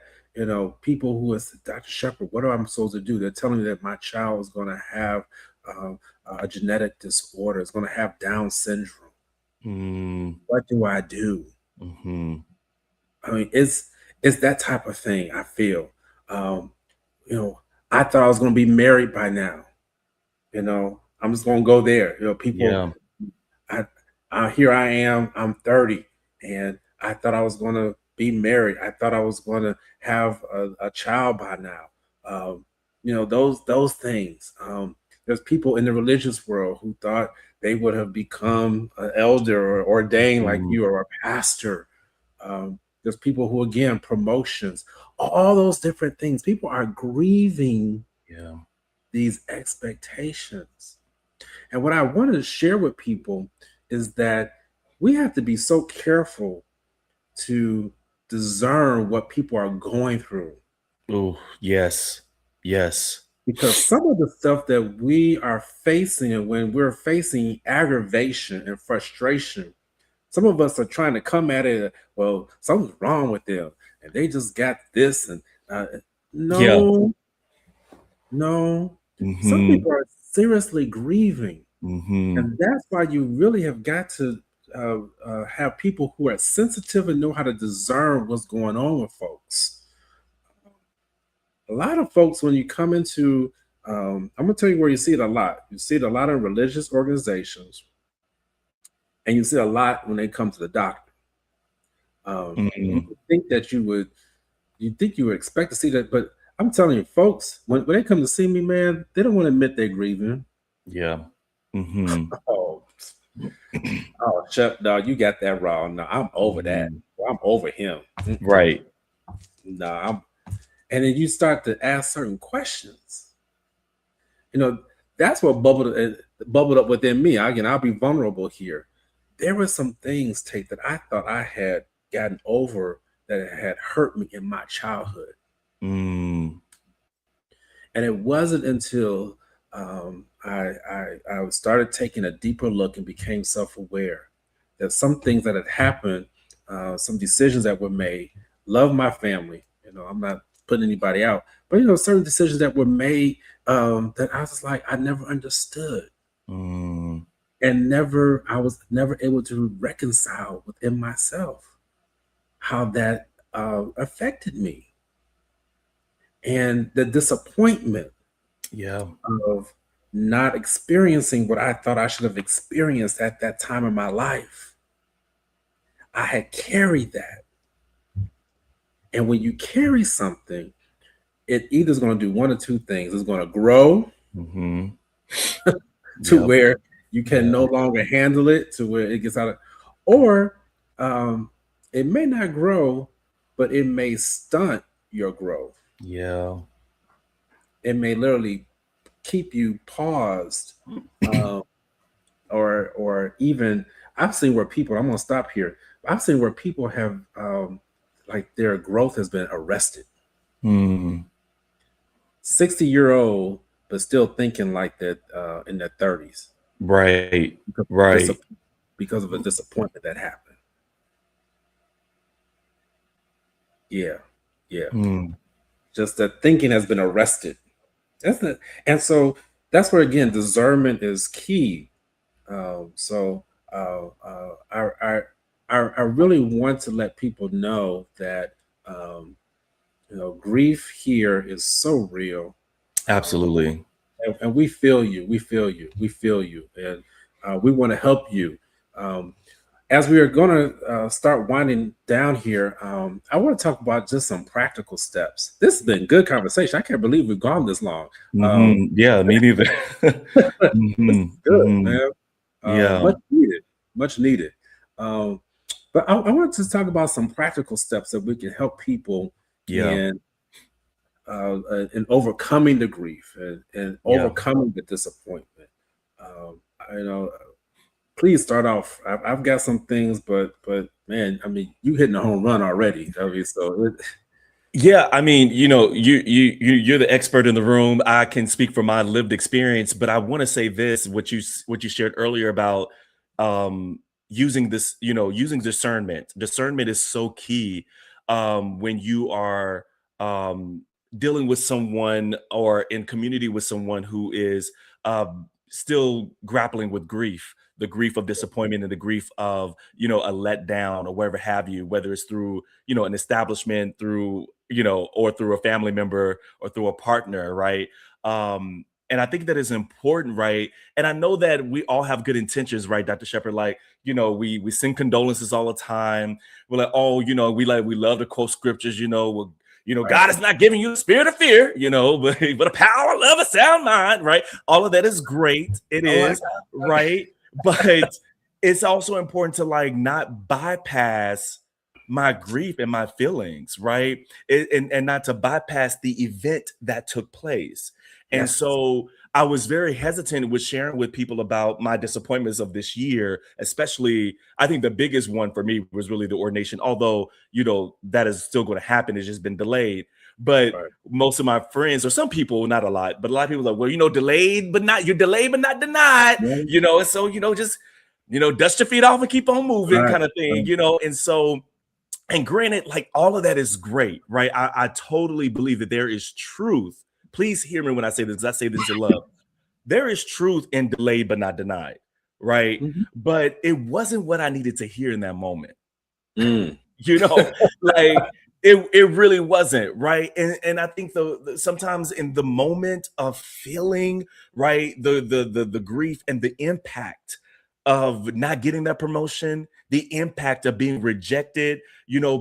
People who is, Dr. Shepard, what am I supposed to do? They're telling me that my child is going to have um, a genetic disorder, is going to have Down syndrome. Mm, What do I do? mm-hmm. I mean, it's that type of thing. I feel, um, you know, I thought I was going to be married by now. I'm just going to go there. People, Yeah. I, here I am. I'm 30, and I thought I was going to be married. I thought I was going to have a child by now. Those things. There's people in the religious world who thought they would have become an elder or ordained like Mm, you, or a pastor. There's people who, again, promotions, all those different things. People are grieving yeah. these expectations. And what I wanted to share with people is that we have to be so careful to discern what people are going through, Oh, yes. Yes. because some of the stuff that we are facing, and when we're facing aggravation and frustration, some of us are trying to come at it, well, something's wrong with them and they just got this. And Yeah. no, no, some Mm-hmm. people are seriously grieving. Mm-hmm. And that's why you really have got to have people who are sensitive and know how to discern what's going on with folks. A lot of folks, when you come into, I'm going to tell you where you see it a lot. You see it a lot in religious organizations, and you see it a lot when they come to the doctor. And Mm-hmm. you think you would expect to see that, but I'm telling you, folks, when they come to see me, man, they don't want to admit they're grieving. Yeah. Mm-hmm. Oh, oh, Chef, no, you got that wrong. No, I'm over that. Mm-hmm. I'm over him. Mm-mm. Right. No, and then you start to ask certain questions. You know, that's what bubbled up within me. Again, I'll be vulnerable here. There were some things, Tate, that I thought I had gotten over, that had hurt me in my childhood. Mm, And it wasn't until I started taking a deeper look and became self-aware that some things that had happened, some decisions that were made, love my family. I'm not putting anybody out, but certain decisions that were made, that I was like, I never understood, mm, and I was never able to reconcile within myself how that affected me, and the disappointment yeah. of not experiencing what I thought I should have experienced at that time in my life. I had carried that. And when you carry something, it either is going to do one or two things. It's going to grow Mm-hmm. to Yep. where you can no Yeah. longer handle it, to where it gets out of, or it may not grow, but it may stunt your growth. Yeah. It may literally keep you paused, um, or even, I've seen where people, I'm gonna stop here. I've seen where people have, like, their growth has been arrested. Mm, 60-year-old, but still thinking like that, in their 30s, right. because of, Right. because of a disappointment that happened. Yeah, yeah. Mm, Just that thinking has been arrested. That's it. And so that's where, again, discernment is key. So, I really want to let people know that um, grief here is so real, um, Absolutely. and we feel you. We feel you. We feel you, and we want to help you. Um, as we are going to start winding down here, I want to talk about just some practical steps. This has been good conversation. I can't believe we've gone this long. Yeah, me neither. This is good, Hmm. man. Yeah, Much needed. Much needed. Um, but I wanted to talk about some practical steps that we can help people yeah, in in overcoming the grief and yeah. overcoming the disappointment. I know. Please start off. I've got some things, but man, I mean, you hitting a home run already. I mean, Yeah, I mean, you're the expert in the room. I can speak from my lived experience, but I want to say this: what you shared earlier about um, using this, using discernment. Discernment is so key when you are um, dealing with someone or in community with someone who is still grappling with grief, the grief of disappointment and the grief of a letdown or whatever have you, whether it's through an establishment, through or through a family member or through a partner, right? And I think that is important, right? And I know that we all have good intentions, right, Dr. Shepherd? Like, we send condolences all the time. We're like, oh, we love to quote scriptures, right. God is not giving you the spirit of fear, but a power, love, a sound mind, right? All of that is great. It I like is, right? But it's also important to like not bypass my grief and my feelings, right? And not to bypass the event that took place. And yes, so I was very hesitant with sharing with people about my disappointments of this year, especially I think the biggest one for me was really the ordination, although, that is still going to happen. It's just been delayed. But right. most of my friends, or some people, not a lot, but a lot of people are like, well, you're delayed, but not denied, Yeah, and so, just, dust your feet off and keep on moving right, kind of thing, right. and so, and granted, like all of that is great, right? I totally believe that there is truth. Please hear me when I say this, because I say this in love. There is truth in delayed but not denied, right? Mhm. But it wasn't what I needed to hear in that moment. Mm. you know, like it really wasn't, right? And I think sometimes in the moment of feeling, right, the grief and the impact of not getting that promotion, the impact of being rejected,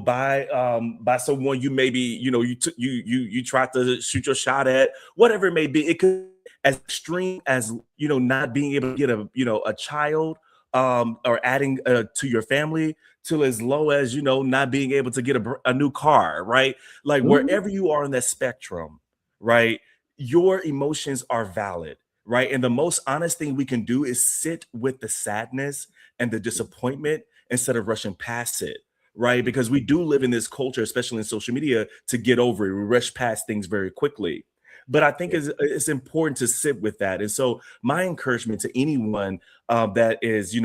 by someone you maybe, you tried to shoot your shot at, whatever it may be. It could be as extreme as, not being able to get a child, or adding to your family, till as low as, not being able to get a new car, right? Like Mhm. wherever you are on that spectrum, right? Your emotions are valid, right? And the most honest thing we can do is sit with the sadness and the disappointment instead of rushing past it, right? Mhm. Because we do live in this culture, especially in social media, to get over it. We rush past things very quickly. But I think Yeah. it's important to sit with that. And so my encouragement to anyone that is,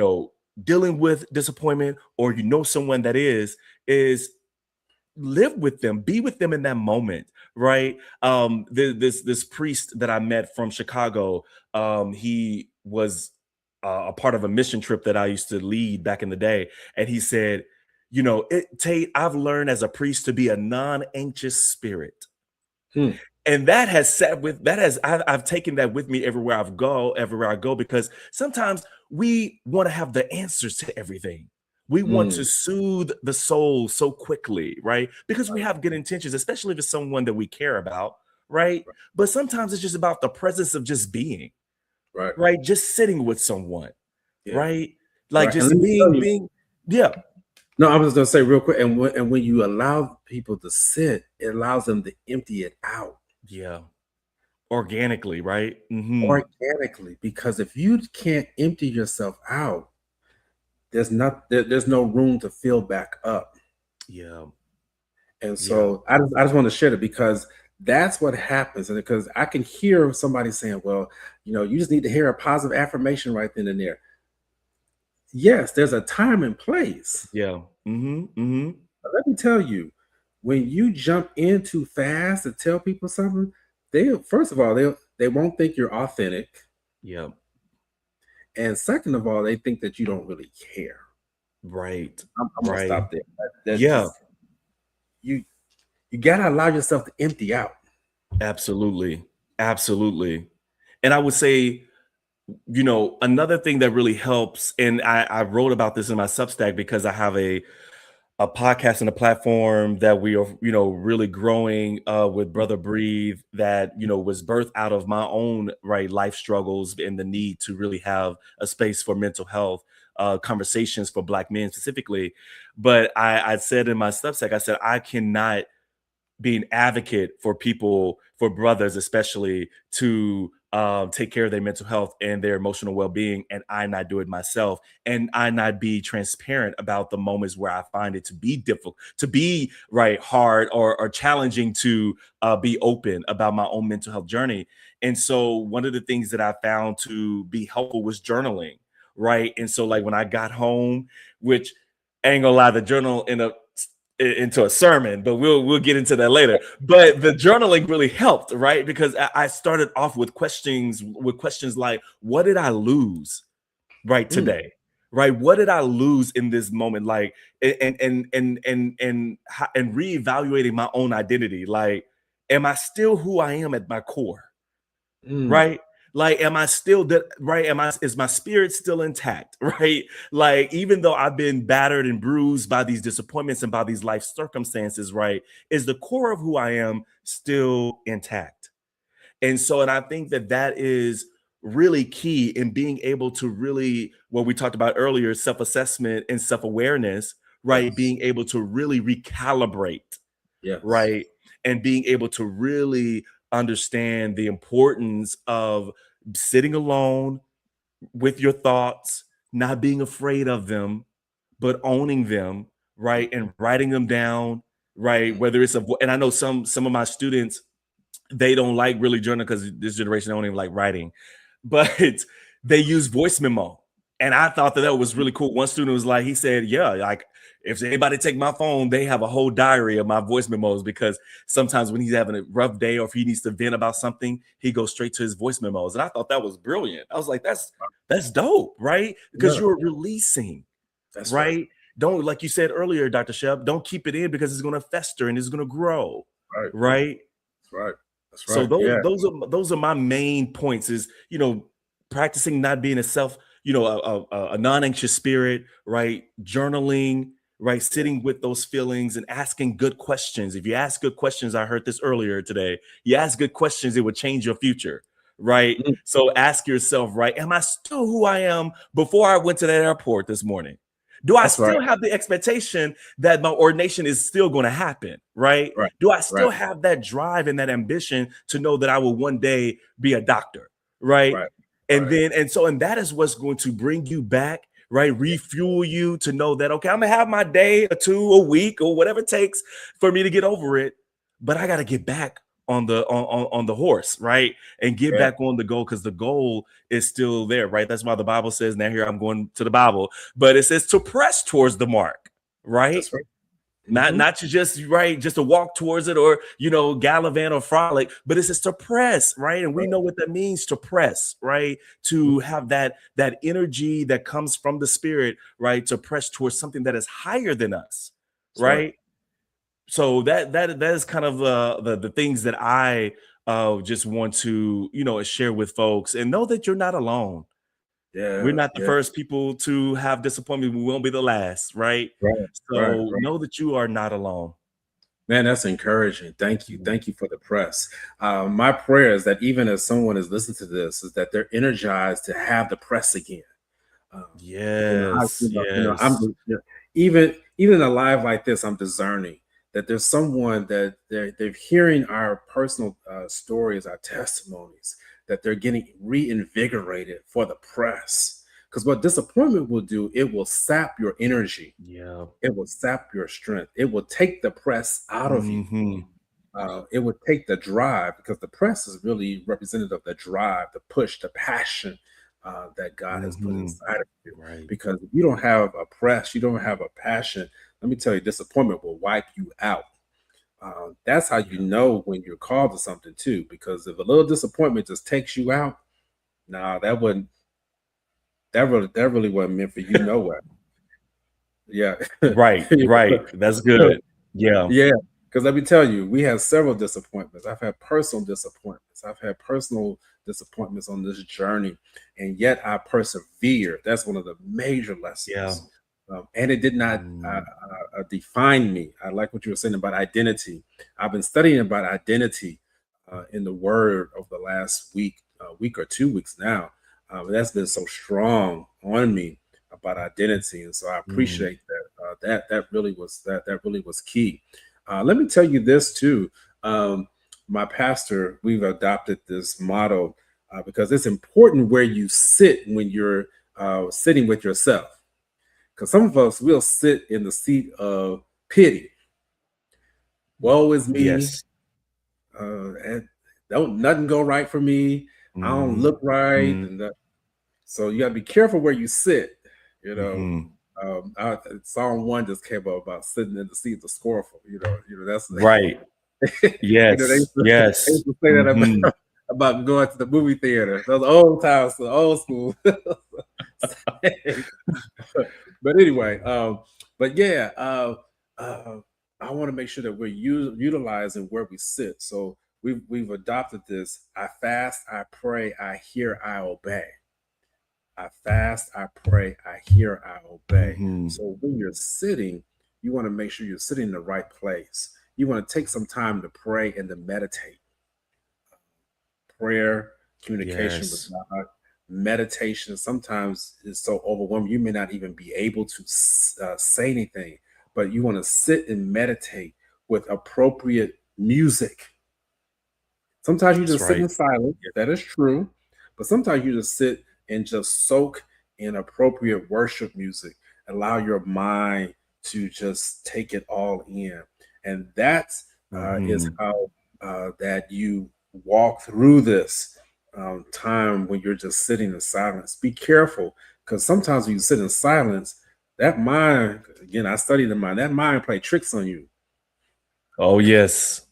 dealing with disappointment, or someone that is live with them, be with them in that moment, right? This priest that I met from Chicago, he was a part of a mission trip that I used to lead back in the day, and he said, Tate, I've learned as a priest to be a non-anxious spirit. Hmm. And that has sat with that has I've taken that with me everywhere I go, because sometimes we want to have the answers to everything. We want Mm. to soothe the soul so quickly, right? Because we have good intentions, especially if it's someone that we care about, right? But sometimes it's just about the presence of just being, Right. right? Just sitting with someone, Yeah. right? Like Right. And let just me tell you. being, yeah, No, I was gonna say real quick, and when you allow people to sit, it allows them to empty it out yeah, organically, right? Hmm. organically. Because if you can't empty yourself out, there's no room to fill back up. Yeah, And yeah, so I just want to share it because that's what happens. And because I can hear somebody saying, well, you just need to hear a positive affirmation right then and there. Yes, there's a time and place. yeah. Hmm. Hmm. But let me tell you, when you jump in too fast to tell people something, they first of all, they won't think you're authentic. Yeah. And second of all, they think that you don't really care. Right. I'm gonna Right. stop there. That Yeah, just you you gotta allow yourself to empty out. absolutely. Absolutely. And I would say, another thing that really helps, and I wrote about this in my Substack because I have a podcast and a platform that we are, really growing with Brother Breathe, that, was birthed out of my own right life struggles and the need to really have a space for mental health conversations for Black men specifically. But I said in my Substack, I said, I cannot be an advocate for people, for brothers especially, to take care of their mental health and their emotional well-being, and I not do it myself, and I not be transparent about the moments where I find it to be difficult, to be right hard or challenging to be open about my own mental health journey. And so one of the things that I found to be helpful was journaling, right? And so like when I got home, which I ain't gonna lie, the journal into a sermon, but we'll get into that later. But the journaling really helped, right? Because I started off with questions like, what did I lose right Mm, today? Right? What did I lose in this moment? Like, and reevaluating my own identity. Like, am I still who I am at my core? mm, Right? Like, am I still that right? Is my spirit still intact? Right? Like, even though I've been battered and bruised by these disappointments and by these life circumstances, right? Is the core of who I am still intact? And so, and I think that that is really key in being able to really, what we talked about earlier, self-assessment and self-awareness, right? yes. Being able to really recalibrate, Yes. right? And being able to really understand the importance of sitting alone with your thoughts, not being afraid of them, but owning them, right? And writing them down, right? Mm, Whether it's and I know some of my students, they don't like really journaling because this generation don't even like writing, but they use voice memo. And I thought that that was really cool. One student was like, he said, yeah, like if anybody take my phone, they have a whole diary of my voice memos, because sometimes when he's having a rough day or if he needs to vent about something, he goes straight to his voice memos. And I thought that was brilliant. I was like, that's dope, right? Because yeah, you're releasing, that's right. right? Don't, like you said earlier, Dr. Shep, don't keep it in because it's going to fester and it's going to grow, Right. right? That's right. That's So right. Yeah. those are my main points, is practicing not being a self, a non-anxious spirit, right? Journaling, right? Yeah. Sitting with those feelings and asking good questions. If you ask good questions, I heard this earlier today, you ask good questions, it would change your future, right? Mm, So ask yourself, right? Am I still who I am before I went to that airport this morning? Do I that's right. still have the expectation that my ordination is still going to happen, right? Right. Do I Right. still have that drive and that ambition to know that I will one day be a doctor, right? Right. And Right. then, and so, and that is what's going to bring you back, right? Yeah. Refuel you to know that, okay, I'm gonna have my day or two, a week, or whatever it takes for me to get over it, but I got to get back on the horse, right? And get Yeah. back on the goal, because the goal is still there, right? That's why the Bible says, now here I'm going to the Bible, but it says to press towards the mark, right? That's right. Hmm. Not to just right, just to walk towards it, or gallivant or frolic, but it says to press, right? And we Right. know what that means, to press, right? To have that energy that comes from the spirit, right? To press towards something that is higher than us, That's right. right? So that is kind of the things that I just want to share with folks, and know that you're not alone. We're Yeah. not the Yeah. first people to have disappointment. We won't be the last, right? Right. Right. So Right. know that you are not alone. Man, that's encouraging. Thank you. Mhm. Thank you for the press. My prayer is that even as someone is listening to this, is that they're energized to have the press again. Um, Yes, I'm yes. even in a live like this, I'm discerning that there's someone that they're hearing our personal stories, our testimonies, that they're getting reinvigorated for the press. Because what disappointment will do, it will sap your energy, Yeah. it will sap your strength, it will take the press out of you. Mhm. It would take the drive, because the press is really representative of the drive, the push, the passion that God has put Mhm. inside of you. Right. Because if you don't have a press, you don't have a passion, let me tell you, disappointment will wipe you out. That's how you Yeah. know when you're called to something too. Because if a little disappointment just takes you out, nah, that really wasn't meant for you nowhere. Yeah. Right, right. That's good. Yeah. Yeah, because let me tell you, we have several disappointments. I've had personal disappointments. I've had personal disappointments on this journey, and yet I persevered. That's one of the major Yeah. lessons. And it did not Mm, define me. I like what you were saying about identity. I've been studying about identity in the Word over the last week or 2 weeks now. That's been so strong on me about identity, and so I mm, appreciate that. That really was key. Let me tell you this too. My pastor, we've adopted this motto because it's important where you sit when you're sitting with yourself. Because some of us will sit in the seat of pity. Woe is me. yes. And don't nothing go right for me. I don't Mhm, look right, mm, and so you got to be careful where you sit. You know, mhm. Psalm 1 just came up about sitting in the seat of the scornful. That's Right. they Yes, they yes. used to say that Mhm, about going to the movie theater. Those old times, the old school. But anyway, but yeah, uh, I want to make sure that we're utilizing where we sit. So we've adopted this: I fast, I pray, I hear, I obey. I fast, I pray, I hear, I obey. mhm. So when you're sitting, you want to make sure you're sitting in the right place. You want to take some time to pray and to meditate. Prayer, communication with Yes. God, meditation sometimes is so overwhelming you may not even be able to say anything, but you want to sit and meditate with appropriate music. Sometimes you That's just sit right. in silence. Yeah. That is true. But sometimes you just sit and just soak in appropriate worship music. Allow your mind to just take it all in. And that is Mhm. how that you walk through this time when you're just sitting in silence. Be careful because sometimes when you sit in silence, that mind, again, I studied the mind, that mind play tricks on you. Oh, yes.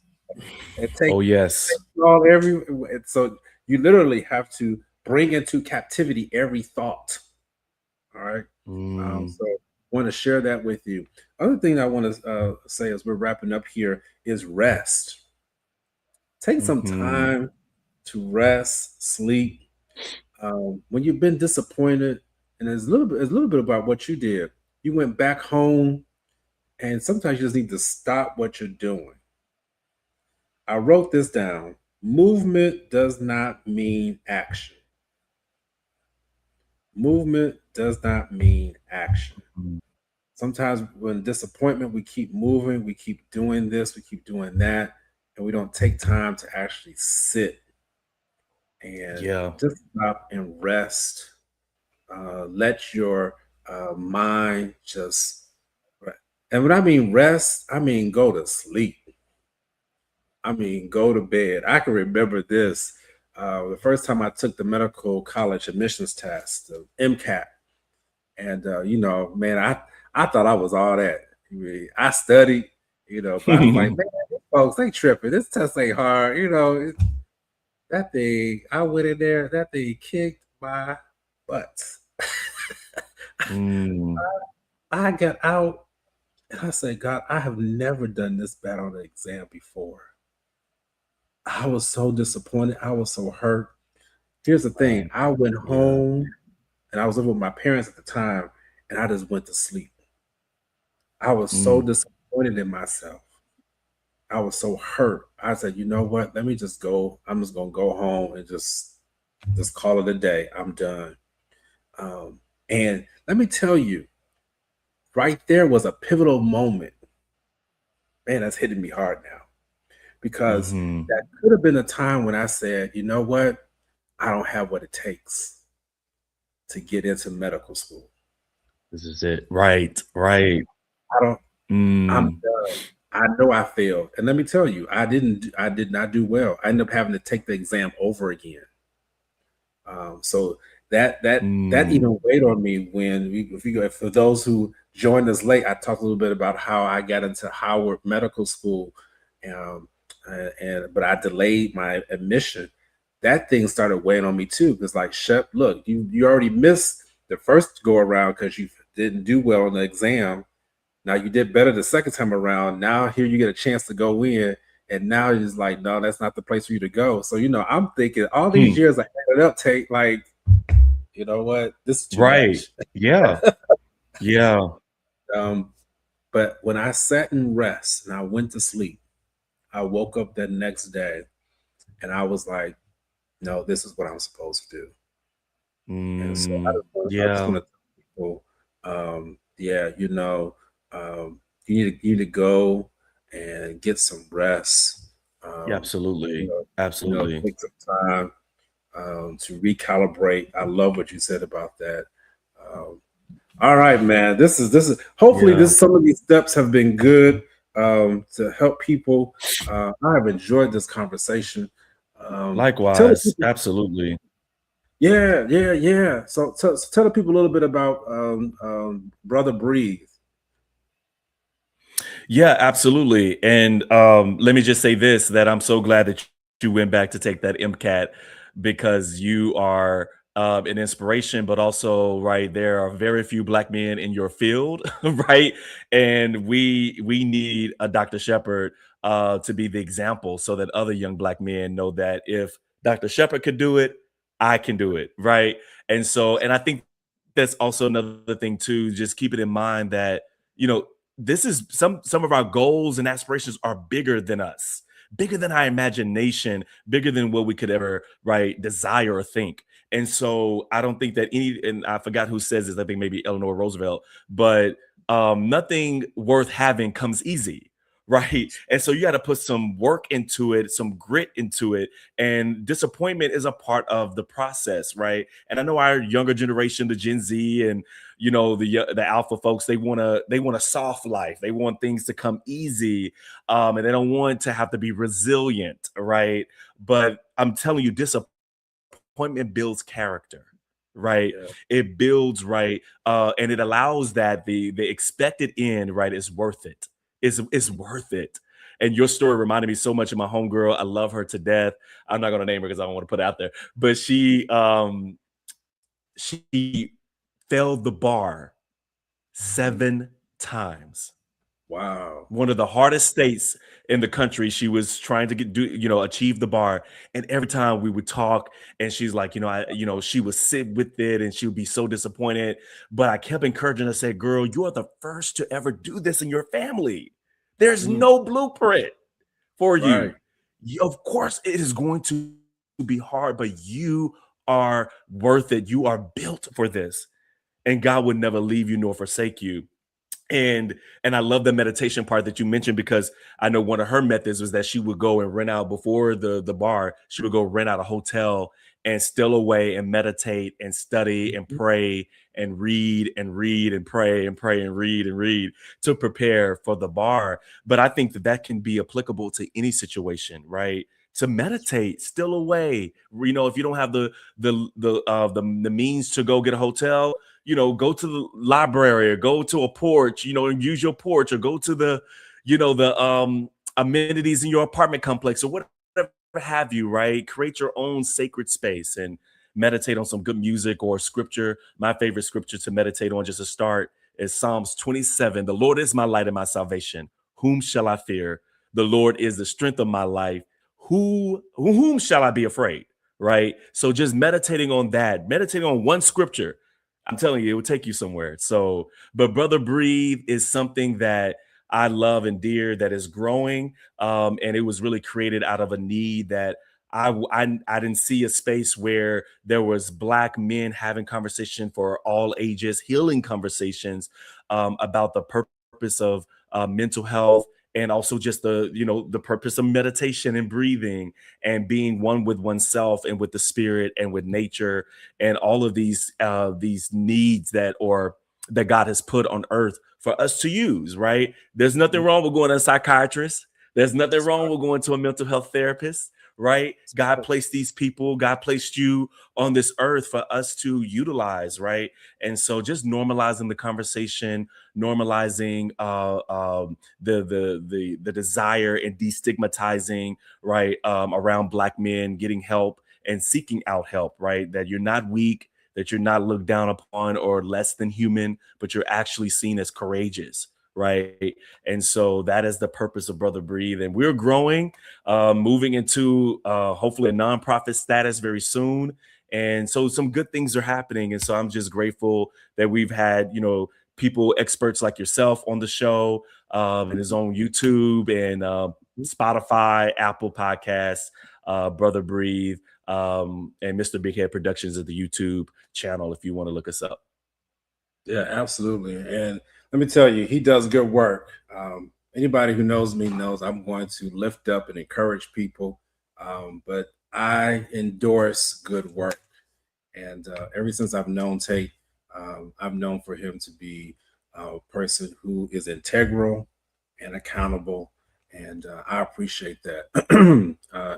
It takes Oh, yes. all every so you literally have to bring into captivity every thought. All right. Mm, So want to share that with you. Other thing I want to say as we're wrapping up here is rest. Take some mhm. time to rest, sleep. When you've been disappointed, and it's a little bit about what you did. You went back home, and sometimes you just need to stop what you're doing. I wrote this down. Movement does not mean action. Movement does not mean action. Mm, Sometimes when disappointment, we keep moving, we keep doing this, we keep doing that, and we don't take time to actually sit and yeah. just stop and rest. Let your mind just, and when I mean rest, I mean go to sleep. I mean, go to bed. I can remember this. The first time I took the medical college admissions test, the MCAT, and man, I thought I was all that. I studied, but I was like, man, these folks, they tripping. This test ain't hard, that thing. I went in there, that thing kicked my butt. Mm, I got out, and I said, God, I have never done this bad on an exam before. I was so disappointed. I was so hurt. Here's the thing. right. I went Yeah. home and I was living with my parents at the time, and I just went to sleep. I was so Mm, disappointed in myself. I was so hurt. I said, you know what? Let me just go. I'm just gonna go home and just call it a day. I'm done. Um, and let me tell you, right there was a pivotal moment. Man, that's hitting me hard now because mhm. that could have been a time when I said, you know what? I don't have what it takes to get into medical school. This is it. Right, right. I don't. I'm Mm, done. I know I failed, and let me tell you, I did not do well. I ended up having to take the exam over again. So that mm, even weighed on me when if you go for those who joined us late, I talked a little bit about how I got into Howard Medical School, um, and but I delayed my admission. That thing started weighing on me too, because like, Shep, look, you already missed the first go around because you didn't do well on the exam. Now you did better the second time around. Now here you get a chance to go in, and now you're just like, no, that's not the place for you to go. So I'm thinking all these Hmm. years I had it up, Tate, like, you know what, this is too Right. much. Yeah. Yeah. um, but when I sat in rest and I went to sleep, I woke up that next day and I was like, no, this is what I'm supposed to do. And so I just want Yeah. to tell people, yeah, you need to go and get some rest. Yeah. Um, Absolutely. Absolutely. take some time to recalibrate. I love what you said about that. Um, all right, man. This is hopefully Yeah. this some of these steps have been good to help people. I have enjoyed this conversation. Tell the Likewise. people, Absolutely. yeah, yeah, yeah. So tell the people a little bit about Brother Breathe. Yeah, absolutely. And let me just say this, that I'm so glad that you went back to take that MCAT, because you are an inspiration, but also, right, there are very few Black men in your field, right? And we need a Dr. Shepherd to be the example, so that other young Black men know that if Dr. Shepherd could do it, I can do it, right? And I think that's also another thing too, just keep it in mind that, you know, this is some of our goals and aspirations are bigger than us, bigger than our imagination, bigger than what we could ever, right, desire or think. And so I don't think that any, and I forgot who says this, I think maybe Eleanor Roosevelt, but nothing worth having comes easy, right? And so you got to put some work into it, some grit into it, and disappointment is a part of the process, right? And I know our younger generation, the Gen Z and, the alpha folks, they want a soft life, they want things to come easy, and they don't want to have to be resilient, right? But I'm telling you, disappointment builds character, right? Yeah, It builds, right, and it allows that the expected end, right, is worth it. It's worth it. And your story reminded me so much of my homegirl. I love her to death. I'm not going to name her because I don't want to put it out there, but she failed the bar mhm. 7 times. Wow. One of the hardest states in the country. She was trying to achieve the bar. And every time we would talk, and she's like, she would sit with it and she would be so disappointed. But I kept encouraging her, said, girl, you are the first to ever do this in your family. There's Mm, no blueprint for you. right. Of course, it is going to be hard, but you are worth it. You are built for this. And God would never leave you nor forsake you. And I love the meditation part that you mentioned, because I know one of her methods was that she would go and rent out before the bar. She would go rent out a hotel and still away and meditate and study and Mhm. pray and read and read and pray and pray and read to prepare for the bar. But I think that that can be applicable to any situation, right? To meditate still away. If you don't have the means to go get a hotel, go to the library or go to a porch, and use your porch, or go to the amenities in your apartment complex, or whatever have you, right? Create your own sacred space and meditate on some good music or scripture. My favorite scripture to meditate on, just to start, is Psalms 27. The Lord is my light and my salvation. Whom shall I fear? The Lord is the strength of my life. Whom shall I be afraid? Right. So just meditating on that, meditating on one scripture, I'm telling you, it will take you somewhere. So, but Brother Breathe is something that I love and dear, that is growing. And it was really created out of a need that I didn't see a space where there was Black men having conversation for all ages, healing conversations about the purpose of mental health, and also just the purpose of meditation and breathing and being one with oneself and with the spirit and with nature, and all of these needs that God has put on earth for us to use, right? There's nothing Mm, wrong with going to a psychiatrist. There's nothing that's wrong right. with going to a mental health therapist, right? That's God right. placed these people, God placed you on this earth for us to utilize, right? And so just normalizing the conversation, normalizing the desire, and destigmatizing, right, around Black men getting help and seeking out help, right? That you're not weak, that you're not looked down upon or less than human, but you're actually seen as courageous, right? And so that is the purpose of Brother Breathe. And we're growing, moving into hopefully a nonprofit status very soon. And so some good things are happening. And so I'm just grateful that we've had, people, experts like yourself on the show, and his own YouTube and Spotify, Apple Podcasts, Brother Breathe, and Mr. Big Head Productions at the YouTube channel if you want to look us up. Yeah, absolutely. And let me tell you, he does good work. Anybody who knows me knows I'm going to lift up and encourage people, but I endorse good work. And ever since I've known Tait, I've known for him to be a person who is integral and accountable. And I appreciate that.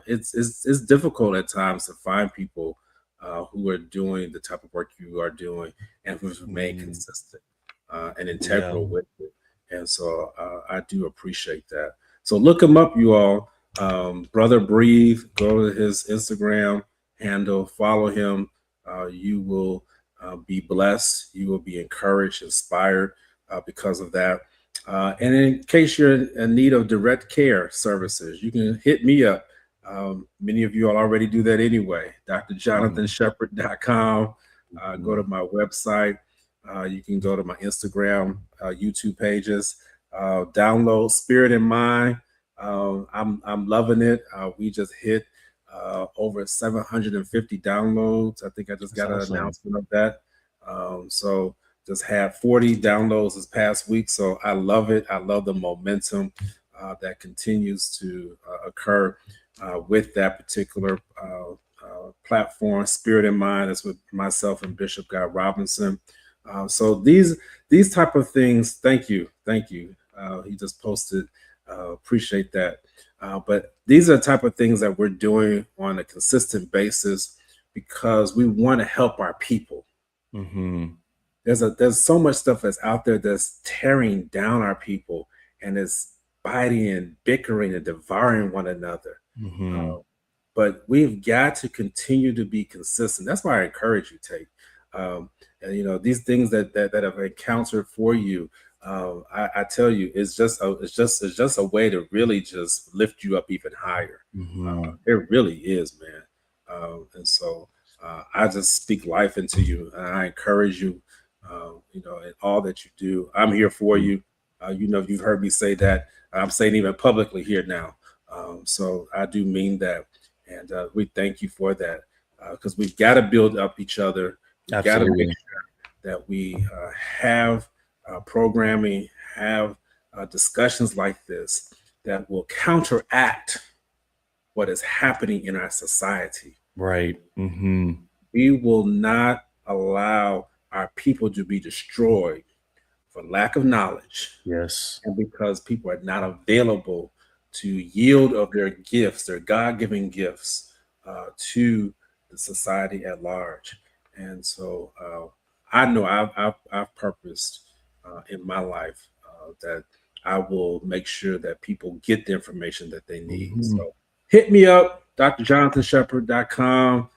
It's difficult at times to find people who are doing the type of work you are doing and who've remained consistent and integral with it. And so I do appreciate that. So look him up, you all. Brother Breathe, go to his Instagram handle, follow him. You will be blessed. You will be encouraged, inspired because of that. And in case you're in need of direct care services, you can hit me up. Many of you all already do that anyway. drjonathanshepherd.com. Go to my website. You can go to my Instagram, YouTube pages. Download Spirit in Mind. I'm loving it. We just hit over 750 downloads. I think I just got an announcement of that. So just had 40 downloads this past week. So I love it. I love the momentum that continues to occur with that particular platform, Spirit in Mind. That's with myself and Bishop Guy Robinson. So these type of things, thank you. He just posted, appreciate that. But these are the type of things that we're doing on a consistent basis because we want to help our people. There's so much stuff that's out there that's tearing down our people and is biting and bickering and devouring one another. But we've got to continue to be consistent. That's why I encourage you, Tait. And these things that I've encountered for you, I tell you, it's just a way to really just lift you up even higher. It really is, man. And so I just speak life into you, and I encourage you, in all that you do. I'm here for you. You've heard me say that. I'm saying even publicly here now. So I do mean that, and we thank you for that because we've got to build up each other. We've got to make sure that we have programming, have discussions like this that will counteract what is happening in our society. Right. We will not allow our people to be destroyed for lack of knowledge. Yes. And because people are not available to yield of their gifts, their God-given gifts, to the society at large. And so I know I've purposed in my life that I will make sure that people get the information that they need. So hit me up, drjonathanshepherd.com.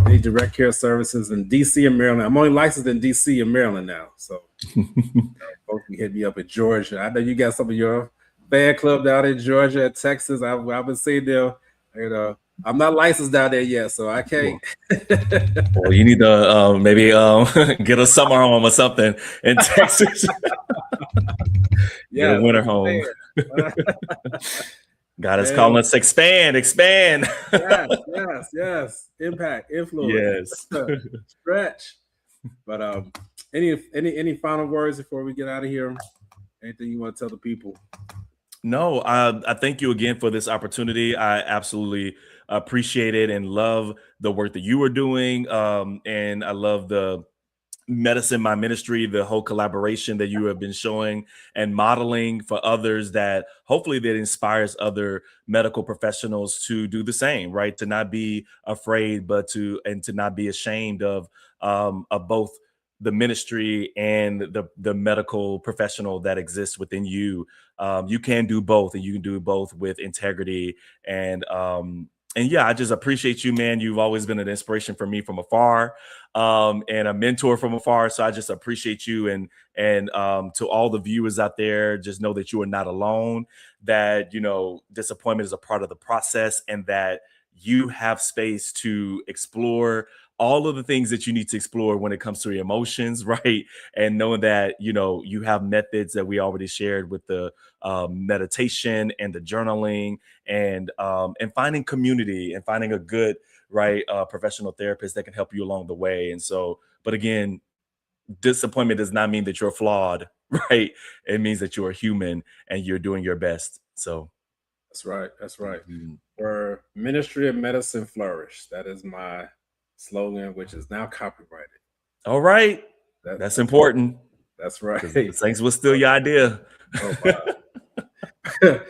Any direct care services in DC and Maryland. I'm only licensed in DC and Maryland now. So folks can hit me up in Georgia. I know you got some of your fan club down in Georgia and Texas. I've been seeing them. I'm not licensed down there yet, so I can't. Well, you need to maybe get a summer home or something in Texas. Get a winter home. God is calling us to expand. Yes. Impact, influence. Yes. Stretch. But any final words before we get out of here? Anything you want to tell the people? No, I thank you again for this opportunity. I absolutely appreciate it and love the work that you are doing. And I love the Medicine My Ministry, the whole collaboration that you have been showing and modeling for others, that hopefully that inspires other medical professionals to do the same, right? To not be afraid, but to not be ashamed of both the ministry and the medical professional that exists within you. You can do both, and you can do both with integrity and yeah, I just appreciate you, man. You've always been an inspiration for me from afar, and a mentor from afar. So I just appreciate you, and to all the viewers out there, just know that you are not alone. That disappointment is a part of the process, and that you have space to explore all of the things that you need to explore when it comes to your emotions, right? And knowing that you have methods that we already shared with the meditation and the journaling and finding community and finding a good professional therapist that can help you along the way. And so, but again, disappointment does not mean that you're flawed, right? It means that you're human and you're doing your best. So That's right. That's right. mhm. Where ministry of medicine flourish. That is my slogan, which is now copyrighted. All right, that's important That's right. because the Saints was still your idea. Oh my.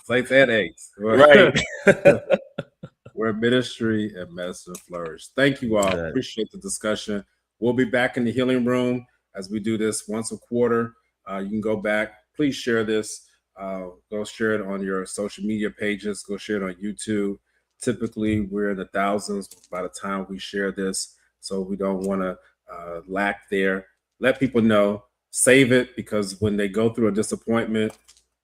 Saints and eights. Right. Where ministry and medicine flourish. Thank you all. Exactly. Appreciate the discussion. We'll be back in the healing room as we do this once a quarter. You can go back. Please share this. Go share it on your social media pages. Go share it on YouTube. Typically, we're in the thousands by the time we share this, so we don't want to lack there. Let people know. Save it, because when they go through a disappointment,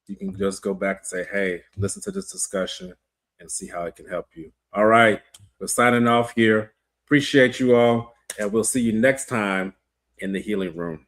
you can just go back and say, hey, listen to this discussion and see how it can help you. All right, we're signing off here. Appreciate you all, and we'll see you next time in the healing room.